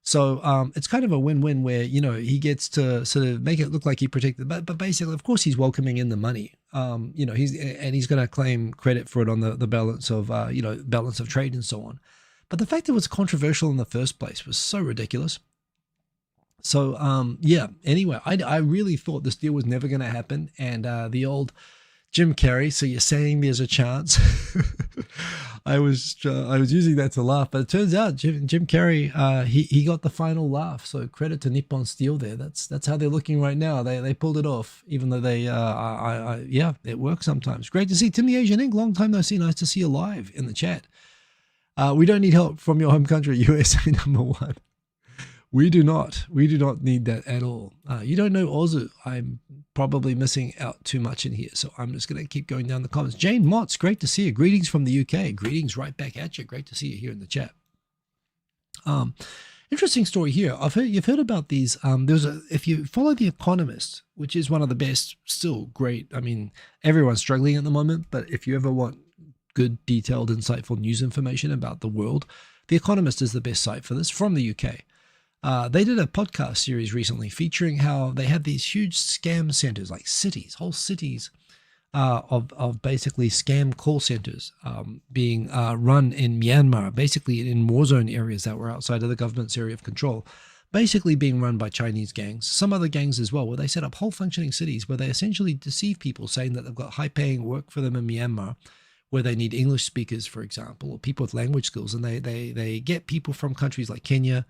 So it's kind of a win-win where, he gets to sort of make it look like he protected, but basically, of course, he's welcoming in the money. He's going to claim credit for it on the balance of, balance of trade and so on. But the fact that it was controversial in the first place was so ridiculous. So, anyway, I really thought this deal was never going to happen. And the old Jim Carrey, so you're saying there's a chance. I was using that to laugh, but it turns out Jim Carrey, he got the final laugh. So credit to Nippon Steel there. That's how they're looking right now. They pulled it off, even though it works sometimes. Great to see Timmy Asian Inc. Long time no see. Nice to see you live in the chat. We don't need help from your home country, USA #1. We do not need that at all. You don't know Ozu. I'm probably missing out too much in here, so I'm just going to keep going down the comments. Jane Motts, great to see you. Greetings from the UK. Greetings right back at you. Great to see you here in the chat. Interesting story here. You've heard about these. If you follow The Economist, which is one of the best, still great. I mean, everyone's struggling at the moment, but if you ever want good, detailed, insightful news information about the world, The Economist is the best site for this from the UK. They did a podcast series recently featuring how they had these huge scam centers, like whole cities of basically scam call centers being run in Myanmar, basically in war zone areas that were outside of the government's area of control, basically being run by Chinese gangs, some other gangs as well, where they set up whole functioning cities where they essentially deceive people, saying that they've got high-paying work for them in Myanmar, where they need English speakers, for example, or people with language skills, and they get people from countries like Kenya,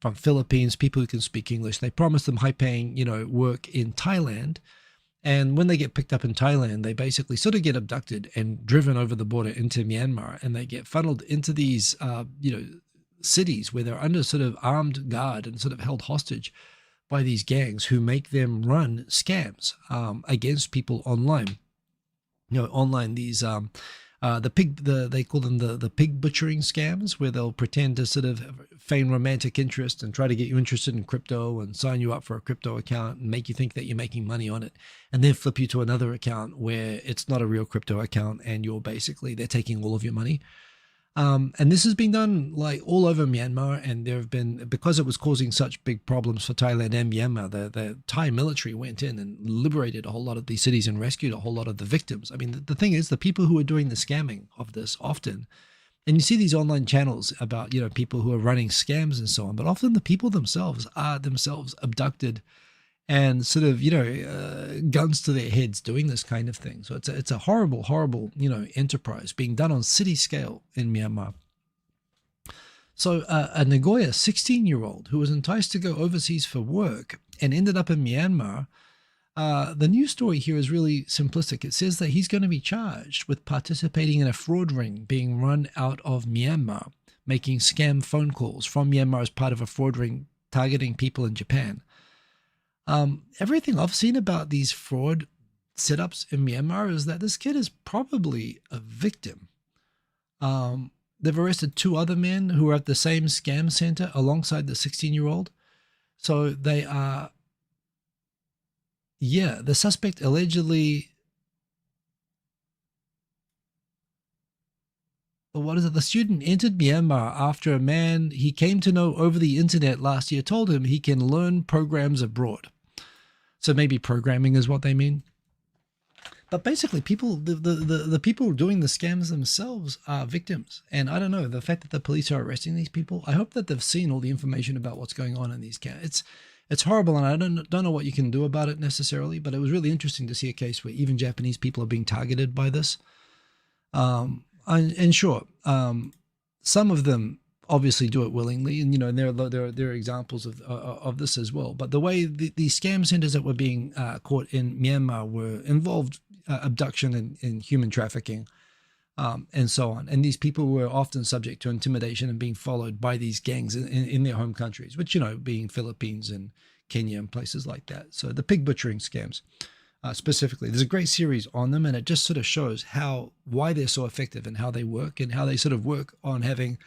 from Philippines, people who can speak English. They promise them high-paying, work in Thailand, And when they get picked up in Thailand, they basically sort of get abducted and driven over the border into Myanmar, and they get funneled into these, cities where they're under sort of armed guard and sort of held hostage by these gangs who make them run scams against people online. Online these they call them the pig butchering scams, where they'll pretend to sort of feign romantic interest and try to get you interested in crypto and sign you up for a crypto account and make you think that you're making money on it, and then flip you to another account where it's not a real crypto account and they're taking all of your money. And this has been done like all over Myanmar, and there have been, because it was causing such big problems for Thailand and Myanmar, the Thai military went in and liberated a whole lot of these cities and rescued a whole lot of the victims. I mean, the thing is, the people who are doing the scamming of this often, and you see these online channels about, people who are running scams and so on, but often the people themselves are themselves abducted and sort of, guns to their heads doing this kind of thing. So it's a horrible, horrible, enterprise being done on city scale in Myanmar. So a Nagoya 16-year-old who was enticed to go overseas for work and ended up in Myanmar, the news story here is really simplistic. It says that he's going to be charged with participating in a fraud ring being run out of Myanmar, making scam phone calls from Myanmar as part of a fraud ring targeting people in Japan. Everything I've seen about these fraud setups in Myanmar is that this kid is probably a victim. They've arrested 2 other men who are at the same scam center alongside the 16-year-old. So they are, the suspect allegedly, the student entered Myanmar after a man he came to know over the internet last year told him he can learn programs abroad. So maybe programming is what they mean. But basically, the people doing the scams themselves are victims. And I don't know, the fact that the police are arresting these people, I hope that they've seen all the information about what's going on in these camps. It's horrible, and I don't know what you can do about it necessarily, but it was really interesting to see a case where even Japanese people are being targeted by this. And sure, some of them obviously do it willingly, and there are examples of this as well. But the way the scam centers that were being caught in Myanmar were involved abduction and human trafficking, and so on. And these people were often subject to intimidation and being followed by these gangs in their home countries, which being Philippines and Kenya and places like that. So the pig butchering scams. Specifically, there's a great series on them, and it just sort of shows why they're so effective and how they work, and how they sort of work on having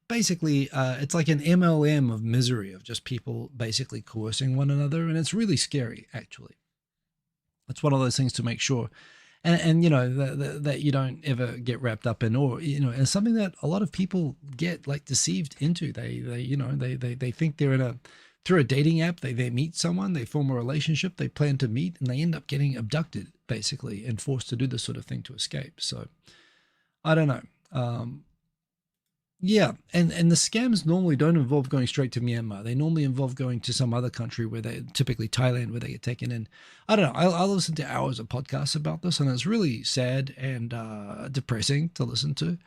basically it's like an MLM of misery, of just people basically coercing one another, and it's really scary. Actually, it's one of those things to make sure, and that you don't ever get wrapped up in, or and something that a lot of people get like deceived into. They think they're through a dating app, they meet someone, they form a relationship, they plan to meet, and they end up getting abducted, basically, and forced to do this sort of thing to escape. So, I don't know. And the scams normally don't involve going straight to Myanmar. They normally involve going to some other country, typically Thailand, where they get taken in. I don't know. I'll listen to hours of podcasts about this, and it's really sad and depressing to listen to.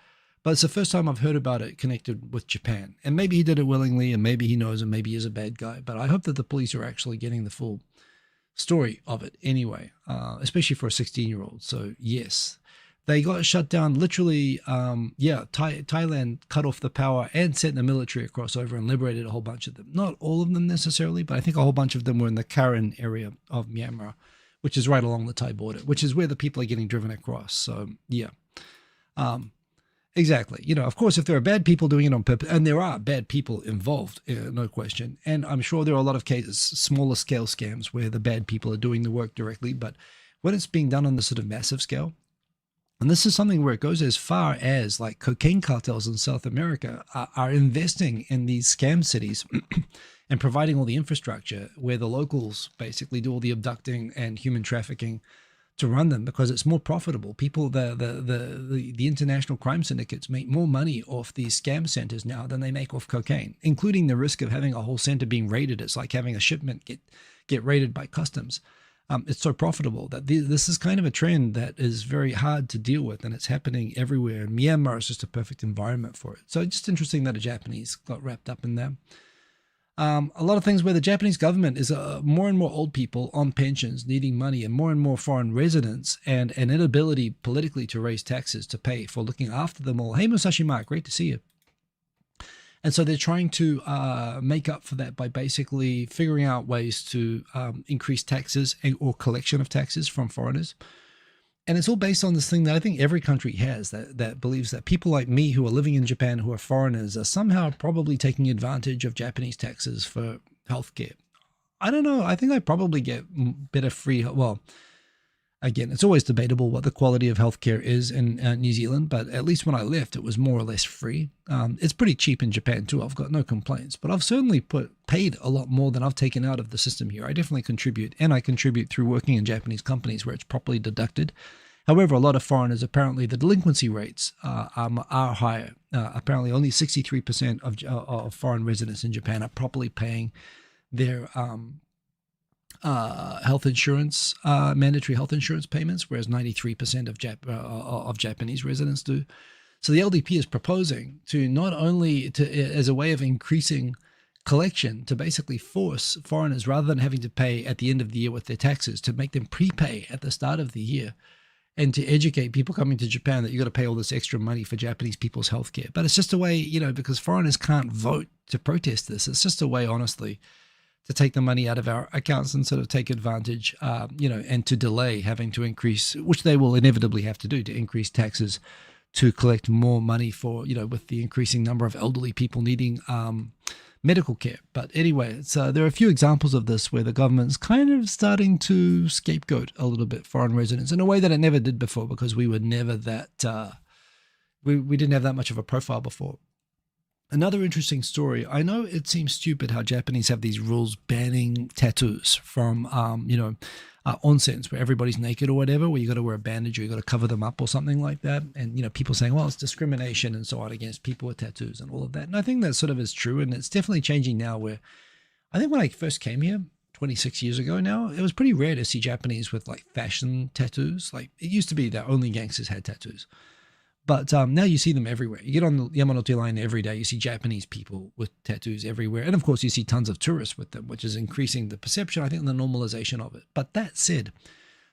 But it's the first time I've heard about it connected with Japan. And maybe he did it willingly, and maybe he knows, and maybe he's a bad guy. But I hope that the police are actually getting the full story of it anyway, especially for a 16-year-old. So, yes, they got shut down literally. Thailand cut off the power and sent the military across over and liberated a whole bunch of them. Not all of them necessarily, but I think a whole bunch of them were in the Karen area of Myanmar, which is right along the Thai border, which is where the people are getting driven across. So, yeah. Exactly. Of course, if there are bad people doing it on purpose, and there are bad people involved, no question. And I'm sure there are a lot of cases, smaller scale scams where the bad people are doing the work directly. But when it's being done on this sort of massive scale, and this is something where it goes as far as like cocaine cartels in South America are investing in these scam cities and providing all the infrastructure where the locals basically do all the abducting and human trafficking to run them, because it's more profitable. People, the international crime syndicates make more money off these scam centers now than they make off cocaine, including the risk of having a whole center being raided. It's like having a shipment get raided by customs. It's so profitable that this is kind of a trend that is very hard to deal with, and it's happening everywhere. And Myanmar is just a perfect environment for it. So it's just interesting that a Japanese got wrapped up in that. A lot of things where the Japanese government is more and more old people on pensions needing money, and more foreign residents, and an inability politically to raise taxes to pay for looking after them all. Hey, Musashi Mark, great to see you. And so they're trying to make up for that by basically figuring out ways to increase taxes or collection of taxes from foreigners. And it's all based on this thing that I think every country has, that believes that people like me who are living in Japan, who are foreigners, are somehow probably taking advantage of Japanese taxes for healthcare. I don't know. I think I probably get better free. Well, again, it's always debatable what the quality of healthcare is in New Zealand, but at least when I left, it was more or less free. It's pretty cheap in Japan too. I've got no complaints, but I've certainly paid a lot more than I've taken out of the system here. I definitely contribute, and I contribute through working in Japanese companies where it's properly deducted. However, a lot of foreigners, apparently the delinquency rates are higher. Apparently only 63% of foreign residents in Japan are properly paying their health insurance, mandatory health insurance payments, whereas 93% of Japanese residents do. So the LDP is proposing to not only as a way of increasing collection, to basically force foreigners, rather than having to pay at the end of the year with their taxes, to make them prepay at the start of the year, and to educate people coming to Japan that you got to pay all this extra money for Japanese people's healthcare. But it's just a way, because foreigners can't vote to protest this. It's just a way, honestly, to take the money out of our accounts and sort of take advantage, and to delay having to increase, which they will inevitably have to do, to increase taxes to collect more money for, with the increasing number of elderly people needing medical care. But anyway, there are a few examples of this where the government's kind of starting to scapegoat a little bit foreign residents in a way that it never did before, because we were never that, we didn't have that much of a profile before. Another interesting story. I know it seems stupid how Japanese have these rules banning tattoos from, onsens where everybody's naked or whatever, where you got to wear a bandage or you got to cover them up or something like that. And, people saying, well, it's discrimination and so on against people with tattoos and all of that. And I think that sort of is true. And it's definitely changing now, where I think when I first came here 26 years ago now, it was pretty rare to see Japanese with like fashion tattoos. Like it used to be that only gangsters had tattoos. But now you see them everywhere. You get on the Yamanote line every day, you see Japanese people with tattoos everywhere. And of course, you see tons of tourists with them, which is increasing the perception, I think, and the normalization of it. But that said,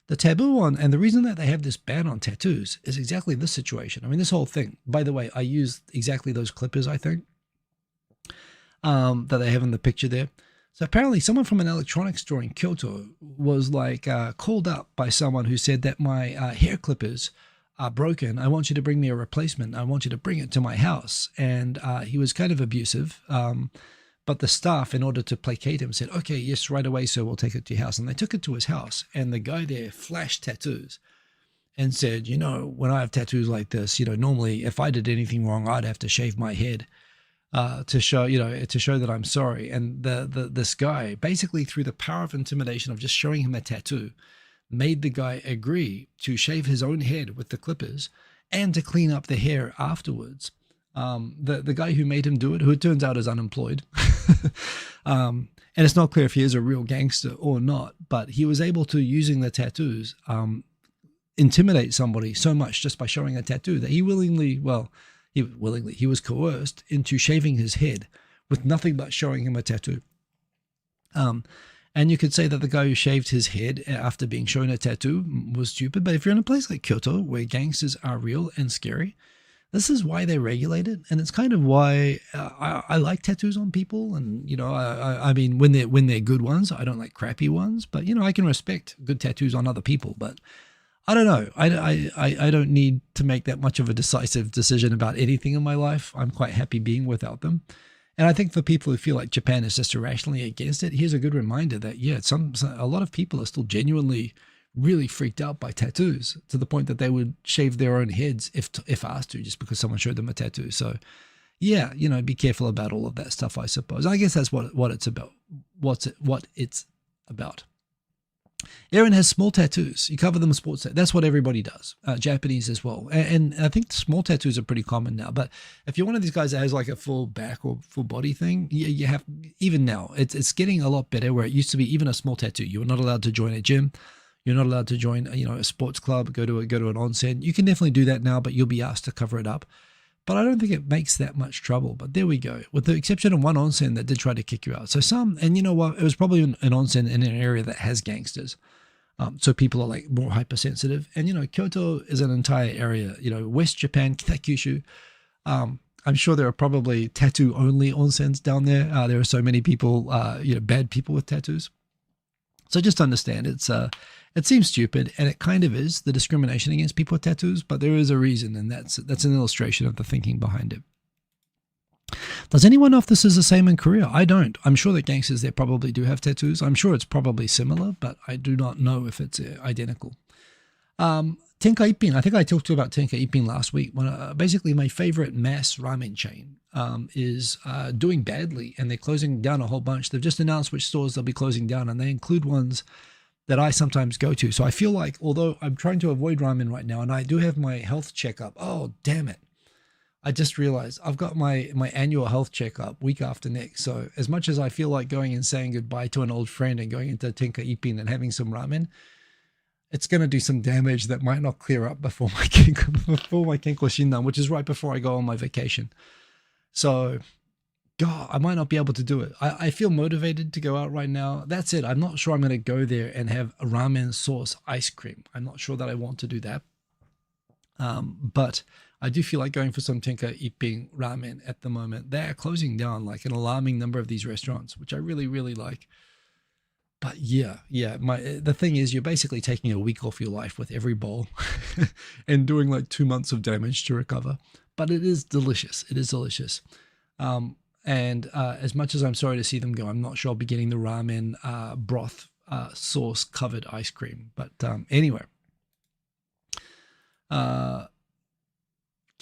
the taboo on, and the reason that they have this ban on tattoos is exactly this situation. I mean, this whole thing, by the way, I used exactly those clippers, I think, that they have in the picture there. So apparently someone from an electronics store in Kyoto was like called up by someone who said that my hair clippers are broken. I want you to bring me a replacement. I want you to bring it to my house. And he was kind of abusive. But the staff, in order to placate him, said, okay, yes, right away, sir, we'll take it to your house. And they took it to his house. And the guy there flashed tattoos and said, when I have tattoos like this, normally if I did anything wrong, I'd have to shave my head to show that I'm sorry. And this guy, basically through the power of intimidation of just showing him a tattoo, made the guy agree to shave his own head with the clippers and to clean up the hair afterwards. The guy who made him do it, who it turns out is unemployed, and it's not clear if he is a real gangster or not, but he was able to, using the tattoos, intimidate somebody so much just by showing a tattoo that he was coerced into shaving his head with nothing but showing him a tattoo. And you could say that the guy who shaved his head after being shown a tattoo was stupid. But if you're in a place like Kyoto, where gangsters are real and scary, this is why they regulate it. And it's kind of why I like tattoos on people. And, I mean, when they're good ones, I don't like crappy ones. But, I can respect good tattoos on other people. But I don't know. I don't need to make that much of a decisive decision about anything in my life. I'm quite happy being without them. And I think for people who feel like Japan is just irrationally against it, here's a good reminder that, a lot of people are still genuinely really freaked out by tattoos, to the point that they would shave their own heads if asked to, just because someone showed them a tattoo. So, yeah, be careful about all of that stuff, I suppose. I guess that's what it's about. What it's about. Aaron has small tattoos. You cover them with sports. That's what everybody does. Japanese as well. And I think small tattoos are pretty common now. But if you're one of these guys that has like a full back or full body thing, you have, even now, it's getting a lot better, where it used to be even a small tattoo, you were not allowed to join a gym. You're not allowed to join, a sports club, go to an onsen. You can definitely do that now, but you'll be asked to cover it up. but I don't think it makes that much trouble. But there we go, with the exception of one onsen that did try to kick you out. So some, and you know what, it was probably an onsen in an area that has gangsters. So people are like more hypersensitive. And, you know, Kyoto is an entire area, you know, West Japan, Kitakyushu. I'm sure there are probably tattoo only onsens down there. There are so many people, you know, bad people with tattoos. So just understand it seems stupid, and it kind of is, the discrimination against people with tattoos, but there is a reason, and that's an illustration of the thinking behind it. Does anyone know if this is the same in Korea? I don't. I'm sure that gangsters there probably do have tattoos. I'm sure it's probably similar, but I do not know if it's identical. Tenka Ippin. I think I talked to you about Tenka Ippin last week. Basically, my favorite mass ramen chain is doing badly, and they're closing down a whole bunch. They've just announced which stores they'll be closing down, and they include ones that I sometimes go to. So I feel like, although I'm trying to avoid ramen right now, and I do have my health checkup. Oh, damn it. I just realized I've got my annual health checkup week after next. So as much as I feel like going and saying goodbye to an old friend and going into Tenka Ippin and having some ramen, it's going to do some damage that might not clear up before my Kenko Shindan, which is right before I go on my vacation. So, God, I might not be able to do it. I feel motivated to go out right now. That's it. I'm not sure I'm going to go there and have a ramen sauce ice cream. I'm not sure that I want to do that. But I do feel like going for some Tenka Ippin ramen at the moment. They are closing down like an alarming number of these restaurants, which I really, really like. But yeah, the thing is, you're basically taking a week off your life with every bowl and doing like 2 months of damage to recover. But it is delicious. It is delicious. And as much as I'm sorry to see them go, I'm not sure I'll be getting the ramen broth sauce covered ice cream. But anyway, can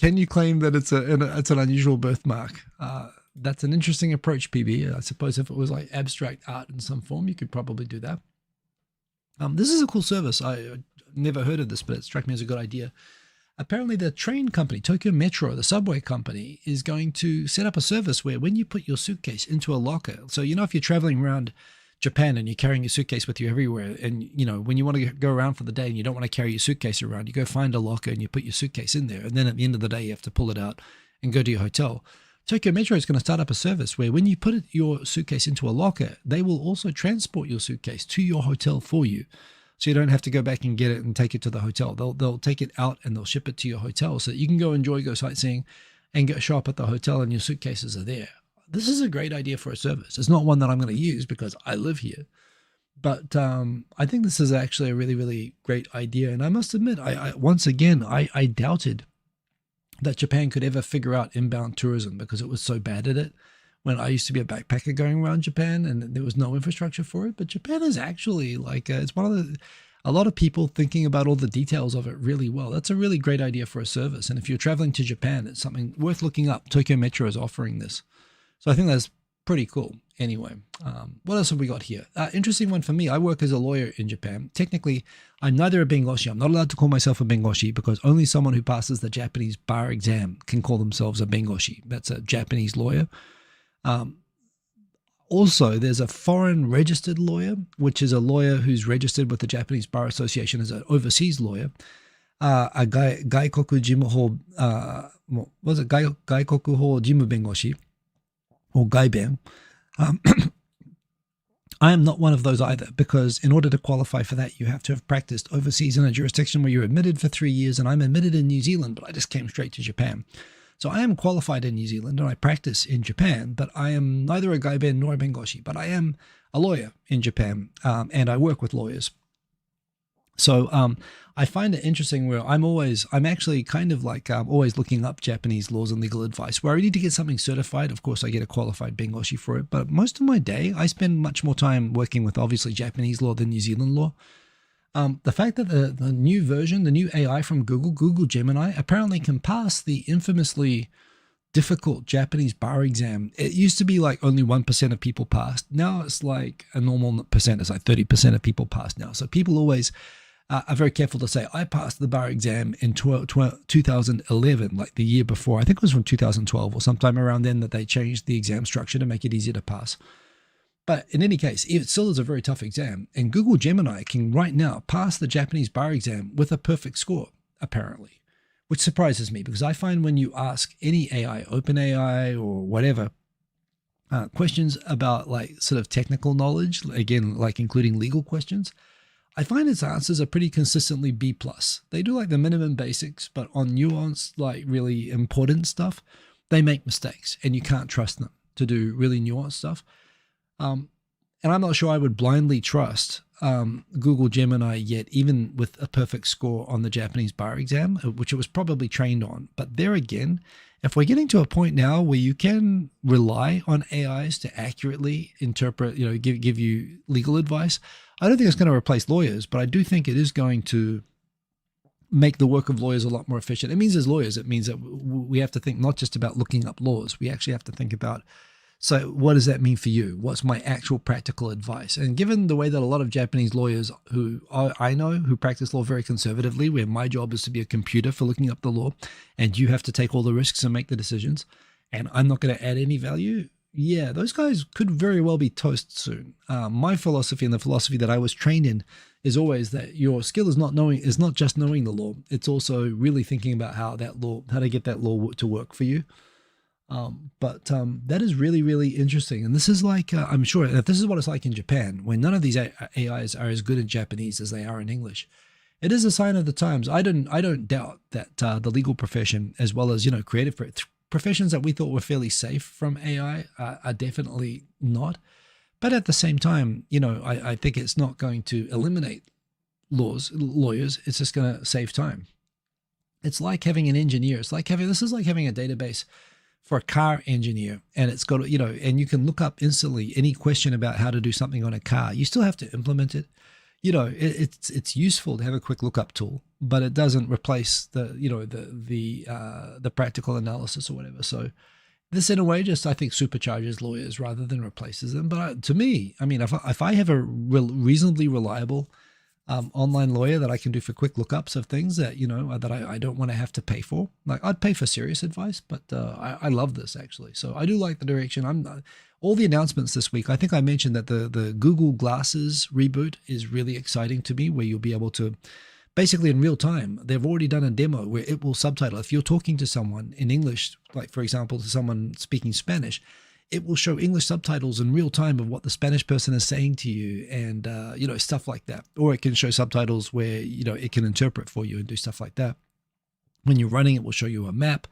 you claim that it's an unusual birthmark? That's an interesting approach, PB. I suppose if it was like abstract art in some form, you could probably do that. This is a cool service. I never heard of this, but it struck me as a good idea. Apparently the train company, Tokyo Metro, the subway company, is going to set up a service where when you put your suitcase into a locker, so you know if you're traveling around Japan and you're carrying your suitcase with you everywhere, and you know when you want to go around for the day and you don't want to carry your suitcase around, you go find a locker and you put your suitcase in there, and then at the end of the day you have to pull it out and go to your hotel. Tokyo Metro is going to start up a service where when you put your suitcase into a locker, they will also transport your suitcase to your hotel for you. So you don't have to go back and get it and take it to the hotel. They'll take it out and they'll ship it to your hotel so that you can go sightseeing and show up at the hotel and your suitcases are there. This is a great idea for a service. It's not one that I'm going to use because I live here. But I think this is actually a really, really great idea. And I must admit, once again, I doubted that Japan could ever figure out inbound tourism because it was so bad at it when I used to be a backpacker going around Japan and there was no infrastructure for it. But Japan is actually like, it's a lot of people thinking about all the details of it really well. That's a really great idea for a service. And if you're traveling to Japan, it's something worth looking up. Tokyo Metro is offering this. So I think that's pretty cool. Anyway, what else have we got here? Interesting one for me. I work as a lawyer in Japan. Technically, I'm neither a bengoshi. I'm not allowed to call myself a bengoshi because only someone who passes the Japanese bar exam can call themselves a bengoshi. That's a Japanese lawyer. Also, there's a foreign registered lawyer, which is a lawyer who's registered with the Japanese Bar Association as an overseas lawyer. A gaikoku jimu gaikoku ho jimu bengoshi, or gaiben. I am not one of those either, because in order to qualify for that, you have to have practiced overseas in a jurisdiction where you're admitted for 3 years, and I'm admitted in New Zealand, but I just came straight to Japan. So I am qualified in New Zealand and I practice in Japan, but I am neither a gaiben nor a bengoshi, but I am a lawyer in Japan, and I work with lawyers. So I find it interesting where I'm actually kind of like always looking up Japanese laws and legal advice. Where I need to get something certified, of course I get a qualified bengoshi for it, but most of my day I spend much more time working with obviously Japanese law than New Zealand law. The fact that the new version, the new AI from Google Gemini, apparently can pass the infamously difficult Japanese bar exam. It used to be like only 1% of people passed. Now it's like a normal percent. It's like 30% of people passed now. So people always are very careful to say, I passed the bar exam in 2011, like the year before. I think it was from 2012 or sometime around then that they changed the exam structure to make it easier to pass. But in any case, it still is a very tough exam. And Google Gemini can right now pass the Japanese bar exam with a perfect score, apparently, which surprises me because I find when you ask any AI, OpenAI or whatever, questions about like sort of technical knowledge, again, like including legal questions, I find its answers are pretty consistently B plus. They do like the minimum basics, but on nuanced, like really important stuff, they make mistakes and you can't trust them to do really nuanced stuff. Um, and I'm not sure I would blindly trust Google Gemini yet, even with a perfect score on the Japanese bar exam, which it was probably trained on. But there again, if we're getting to a point now where you can rely on AIs to accurately interpret, give you legal advice, I don't think it's going to replace lawyers, but I do think it is going to make the work of lawyers a lot more efficient. It means as lawyers, it means that we have to think not just about looking up laws. We actually have to think about, so what does that mean for you? What's my actual practical advice? And given the way that a lot of Japanese lawyers I know who practice law very conservatively, where my job is to be a computer for looking up the law and you have to take all the risks and make the decisions, and I'm not going to add any value, yeah, those guys could very well be toast soon. My philosophy and the philosophy that I was trained in is always that your skill is not just knowing the law. It's also really thinking about how to get that law to work for you. But that is really, really interesting. And this is like, I'm sure that this is what it's like in Japan, when none of these AIs are as good in Japanese as they are in English. It is a sign of the times. I don't doubt that the legal profession, as well as, creative professions that we thought were fairly safe from AI are definitely not. But at the same time, I think it's not going to eliminate lawyers. It's just going to save time. It's like having an engineer. This is like having a database for a car engineer, and it's got, and you can look up instantly any question about how to do something on a car. You still have to implement it. It's useful to have a quick lookup tool, but it doesn't replace the practical analysis or whatever. So this, in a way, just I think supercharges lawyers rather than replaces them. But to me, I mean, if I have a reasonably reliable online lawyer that I can do for quick lookups of things that that I don't want to have to pay for, like I'd pay for serious advice. But I love this actually, so I do like the direction. All the announcements this week, I think I mentioned that the Google Glasses reboot is really exciting to me, where you'll be able to basically in real time, they've already done a demo where it will subtitle. If you're talking to someone in English, like for example, to someone speaking Spanish, it will show English subtitles in real time of what the Spanish person is saying to you, and stuff like that. Or it can show subtitles where it can interpret for you and do stuff like that. When you're running, it will show you a map.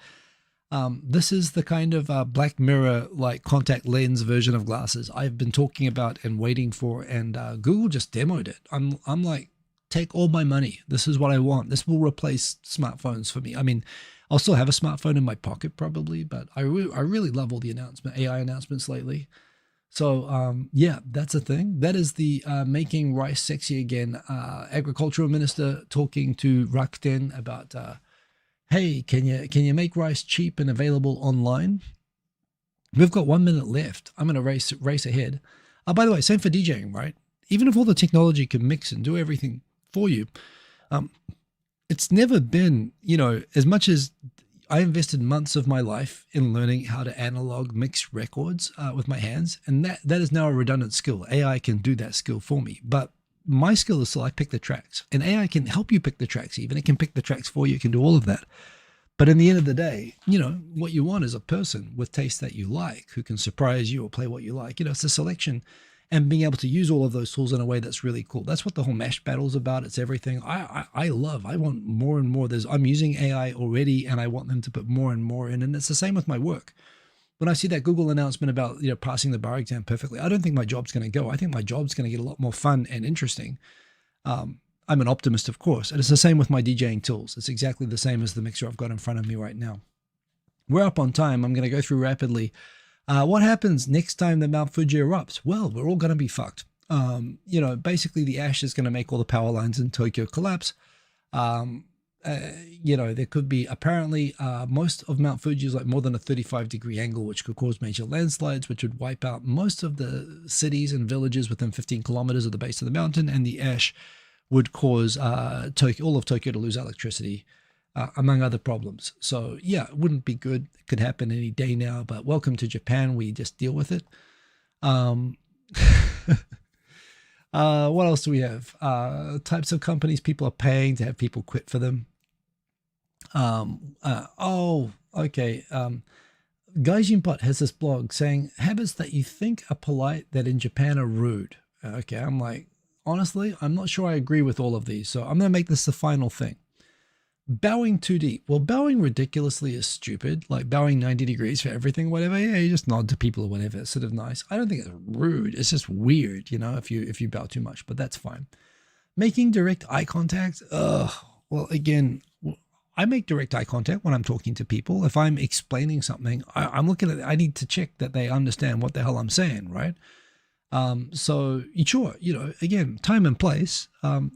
This is the kind of Black Mirror like contact lens version of glasses I've been talking about and waiting for, and Google just demoed it. I'm like, take all my money. This is what I want. This will replace smartphones for me. I mean, I'll still have a smartphone in my pocket probably, but I really love all the AI announcements lately. So yeah, that's a thing. That is the making rice sexy again. Agricultural minister talking to Rakuten about, hey, can you make rice cheap and available online? We've got 1 minute left. I'm going to race ahead. By the way, same for DJing, right? Even if all the technology can mix and do everything for you, it's never been, as much as I invested months of my life in learning how to analog mix records with my hands, and that is now a redundant skill. AI can do that skill for me, but my skill is still I pick the tracks, and AI can help you pick the tracks. Even it can pick the tracks for you. It can do all of that. But in the end of the day, what you want is a person with taste that you like, who can surprise you or play what you like. It's a selection, and being able to use all of those tools in a way that's really cool. That's what the whole Mash battle's about. It's everything I love. I want more and more. I'm using AI already, and I want them to put more and more in. And it's the same with my work. When I see that Google announcement about passing the bar exam perfectly, I don't think my job's going to go. I think my job's going to get a lot more fun and interesting. I'm an optimist, of course, and it's the same with my DJing tools. It's exactly the same as the mixer I've got in front of me right now. We're up on time. I'm going to go through rapidly. What happens next time the Mount Fuji erupts? Well, we're all going to be fucked. Basically the ash is going to make all the power lines in Tokyo collapse. There could be apparently most of Mount Fuji is like more than a 35-degree angle, which could cause major landslides, which would wipe out most of the cities and villages within 15 kilometers of the base of the mountain. And the ash would cause all of Tokyo to lose electricity, among other problems. So yeah, it wouldn't be good. It could happen any day now, but welcome to Japan. We just deal with it. What else do we have? Types of companies people are paying to have people quit for them. Okay. Gaijin Pot has this blog saying habits that you think are polite that in Japan are rude. Okay, I'm like, honestly, I'm not sure I agree with all of these. So I'm going to make this the final thing. Bowing too deep. Well, bowing ridiculously is stupid. Like bowing 90 degrees for everything, whatever. Yeah, you just nod to people or whatever. It's sort of nice. I don't think it's rude. It's just weird, if you bow too much, but that's fine. Making direct eye contact. Ugh. Well, again, I make direct eye contact when I'm talking to people. If I'm explaining something, I'm looking at it. I need to check that they understand what the hell I'm saying, right? So sure, again, time and place.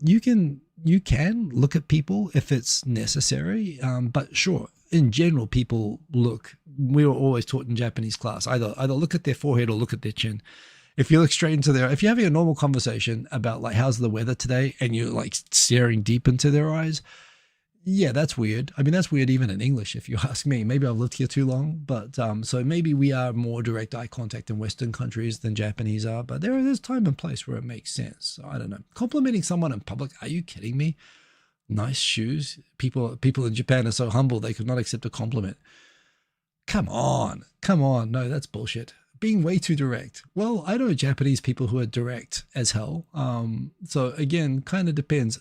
You can look at people if it's necessary, but sure, in general, people look. We were always taught in Japanese class either look at their forehead or look at their chin. If you look straight into if you're having a normal conversation about like how's the weather today, and you're like staring deep into their eyes, yeah, that's weird. I mean, that's weird even in English, if you ask me. Maybe I've lived here too long, but so maybe we are more direct eye contact in Western countries than Japanese are. But there's time and place where it makes sense. So I don't know. Complimenting someone in public? Are you kidding me? Nice shoes. People in Japan are so humble they could not accept a compliment. Come on. No, that's bullshit. Being way too direct. Well, I know Japanese people who are direct as hell. So again, kind of depends.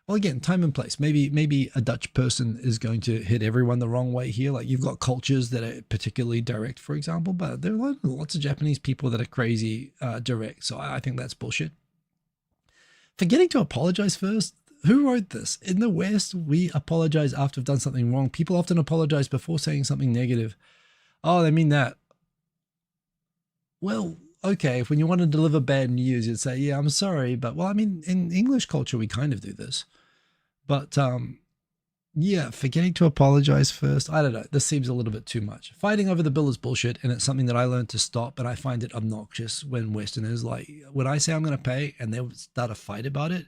Well, again, time and place. Maybe a Dutch person is going to hit everyone the wrong way here. Like you've got cultures that are particularly direct, for example, but there are lots of Japanese people that are crazy direct. So I think that's bullshit. Forgetting to apologize first. Who wrote this? In the West, we apologize after we've done something wrong. People often apologize before saying something negative. Oh, they mean that. Well, okay, if when you want to deliver bad news, you'd say, yeah, I'm sorry. But well, I mean, in English culture, we kind of do this. But yeah, forgetting to apologize first. I don't know. This seems a little bit too much. Fighting over the bill is bullshit. And it's something that I learned to stop. But I find it obnoxious when Westerners, like, when I say I'm going to pay and they start a fight about it.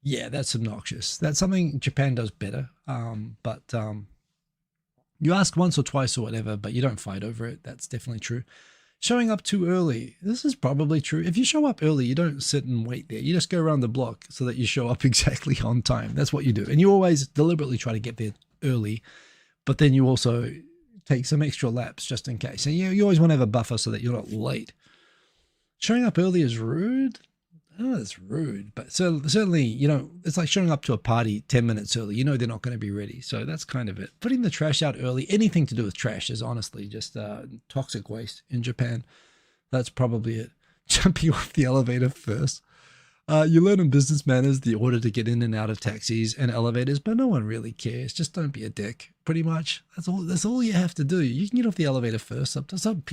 Yeah, that's obnoxious. That's something Japan does better. But you ask once or twice or whatever, but you don't fight over it. That's definitely true. Showing up too early. This is probably true. If you show up early, you don't sit and wait there. You just go around the block so that you show up exactly on time. That's what you do. And you always deliberately try to get there early, but then you also take some extra laps just in case. And you always want to have a buffer so that you're not late. Showing up early is rude. Oh, it's rude. But certainly, it's like showing up to a party 10 minutes early. They're not going to be ready. So that's kind of it. Putting the trash out early, anything to do with trash is honestly just toxic waste in Japan. That's probably it. Jumping off the elevator first. You learn in business manners the order to get in and out of taxis and elevators, but no one really cares. Just don't be a dick, pretty much. That's all you have to do. You can get off the elevator first. Some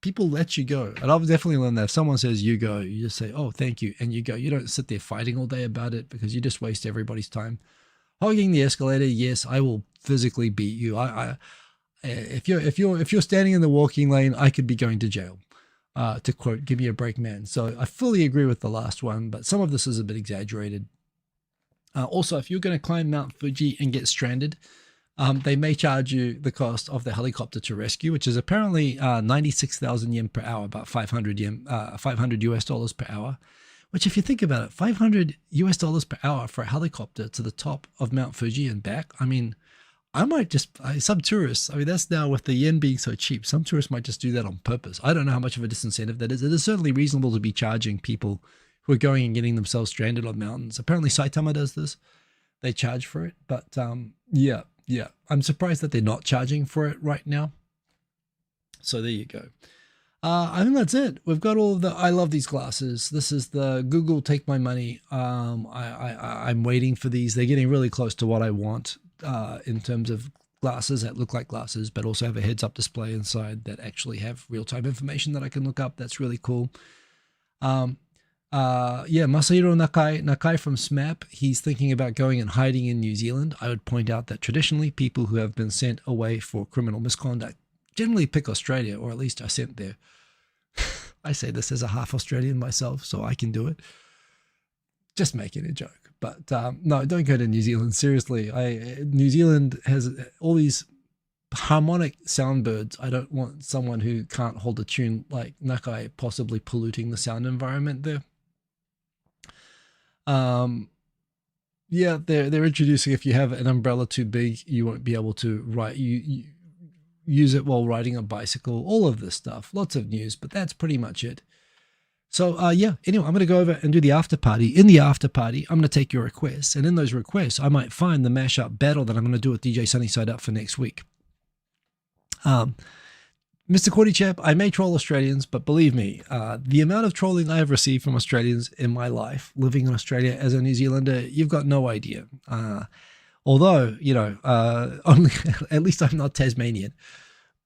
people let you go. And I've definitely learned that if someone says you go, you just say, oh, thank you. And you go. You don't sit there fighting all day about it because you just waste everybody's time. Hogging the escalator. Yes, I will physically beat you. If you're standing in the walking lane, I could be going to jail. To quote, give me a break, man. So I fully agree with the last one, but some of this is a bit exaggerated. Also, if you're going to climb Mount Fuji and get stranded, they may charge you the cost of the helicopter to rescue, which is apparently 96,000 yen per hour, about 500 US dollars per hour. Which, if you think about it, 500 US dollars per hour for a helicopter to the top of Mount Fuji and back. I mean, some tourists, that's now with the yen being so cheap, some tourists might just do that on purpose. I don't know how much of a disincentive that is. It is certainly reasonable to be charging people who are going and getting themselves stranded on mountains. Apparently Saitama does this. They charge for it. But yeah. I'm surprised that they're not charging for it right now. So there you go. I think that's it. We've got all of the, I love these glasses. This is the Google Take My Money. I'm waiting for these. They're getting really close to what I want in terms of glasses that look like glasses, but also have a heads up display inside that actually have real-time information that I can look up. That's really cool. Masahiro Nakai from SMAP, he's thinking about going and hiding in New Zealand. I would point out that traditionally people who have been sent away for criminal misconduct generally pick Australia, or at least are sent there. I say this as a half Australian myself, so I can do it. Just making a joke. But no, don't go to New Zealand. Seriously, New Zealand has all these harmonic soundbirds. I don't want someone who can't hold a tune like Nakai possibly polluting the sound environment there. Yeah, they're introducing if you have an umbrella too big, you won't be able to ride you use it while riding a bicycle. All of this stuff, lots of news, but that's pretty much it. So yeah, anyway, I'm going to go over and do the after party. In the after party, I'm going to take your requests, and in those requests, I might find the mashup battle that I'm going to do with DJ Sunnyside up for next week. Mr. Cordy Chap, I may troll Australians, but believe me, the amount of trolling I have received from Australians in my life, living in Australia as a New Zealander, you've got no idea. Although, only at least I'm not Tasmanian.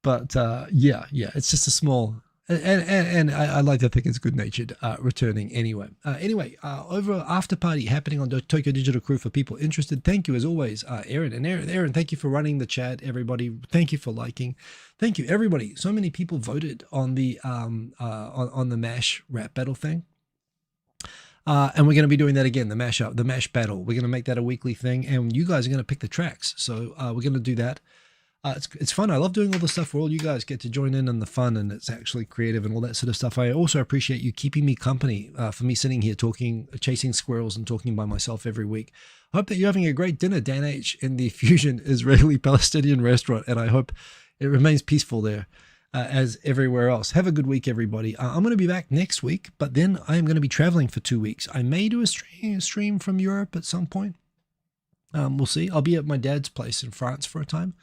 But yeah, it's just a small, and I like to think it's good natured returning anyway. Over after party happening on the Tokyo Digital Crew for people interested. Thank you as always, Aaron. And Aaron, thank you for running the chat. Everybody, thank you for liking. Thank you, everybody. So many people voted on the on the Mash rap battle thing. And we're going to be doing that again, the Mash battle. We're going to make that a weekly thing, and you guys are going to pick the tracks. So we're going to do that. It's fun. I love doing all the stuff where all you guys get to join in on the fun, and it's actually creative and all that sort of stuff. I also appreciate you keeping me company for me sitting here talking, chasing squirrels and talking by myself every week. I hope that you're having a great dinner, Dan H, in the Fusion Israeli-Palestinian restaurant, and I hope it remains peaceful there as everywhere else. Have a good week, everybody. I'm going to be back next week, but then I am going to be traveling for 2 weeks. I may do a stream from Europe at some point. We'll see. I'll be at my dad's place in France for a time.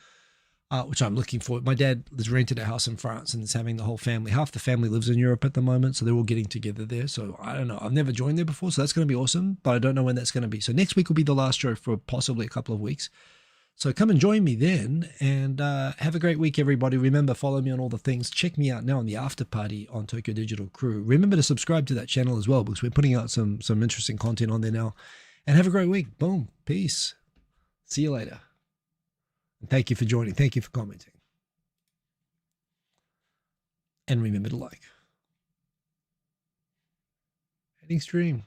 Which I'm looking for. My dad has rented a house in France and is having the whole family. Half the family lives in Europe at the moment, so they're all getting together there. So I don't know. I've never joined there before, so that's going to be awesome, but I don't know when that's going to be. So next week will be the last show for possibly a couple of weeks. So come and join me then, and have a great week, everybody. Remember, follow me on all the things. Check me out now on the after party on Tokyo Digital Crew. Remember to subscribe to that channel as well, because we're putting out some interesting content on there now. And have a great week. Boom. Peace. See you later. Thank you for joining. Thank you for commenting. And remember to like. Ending stream.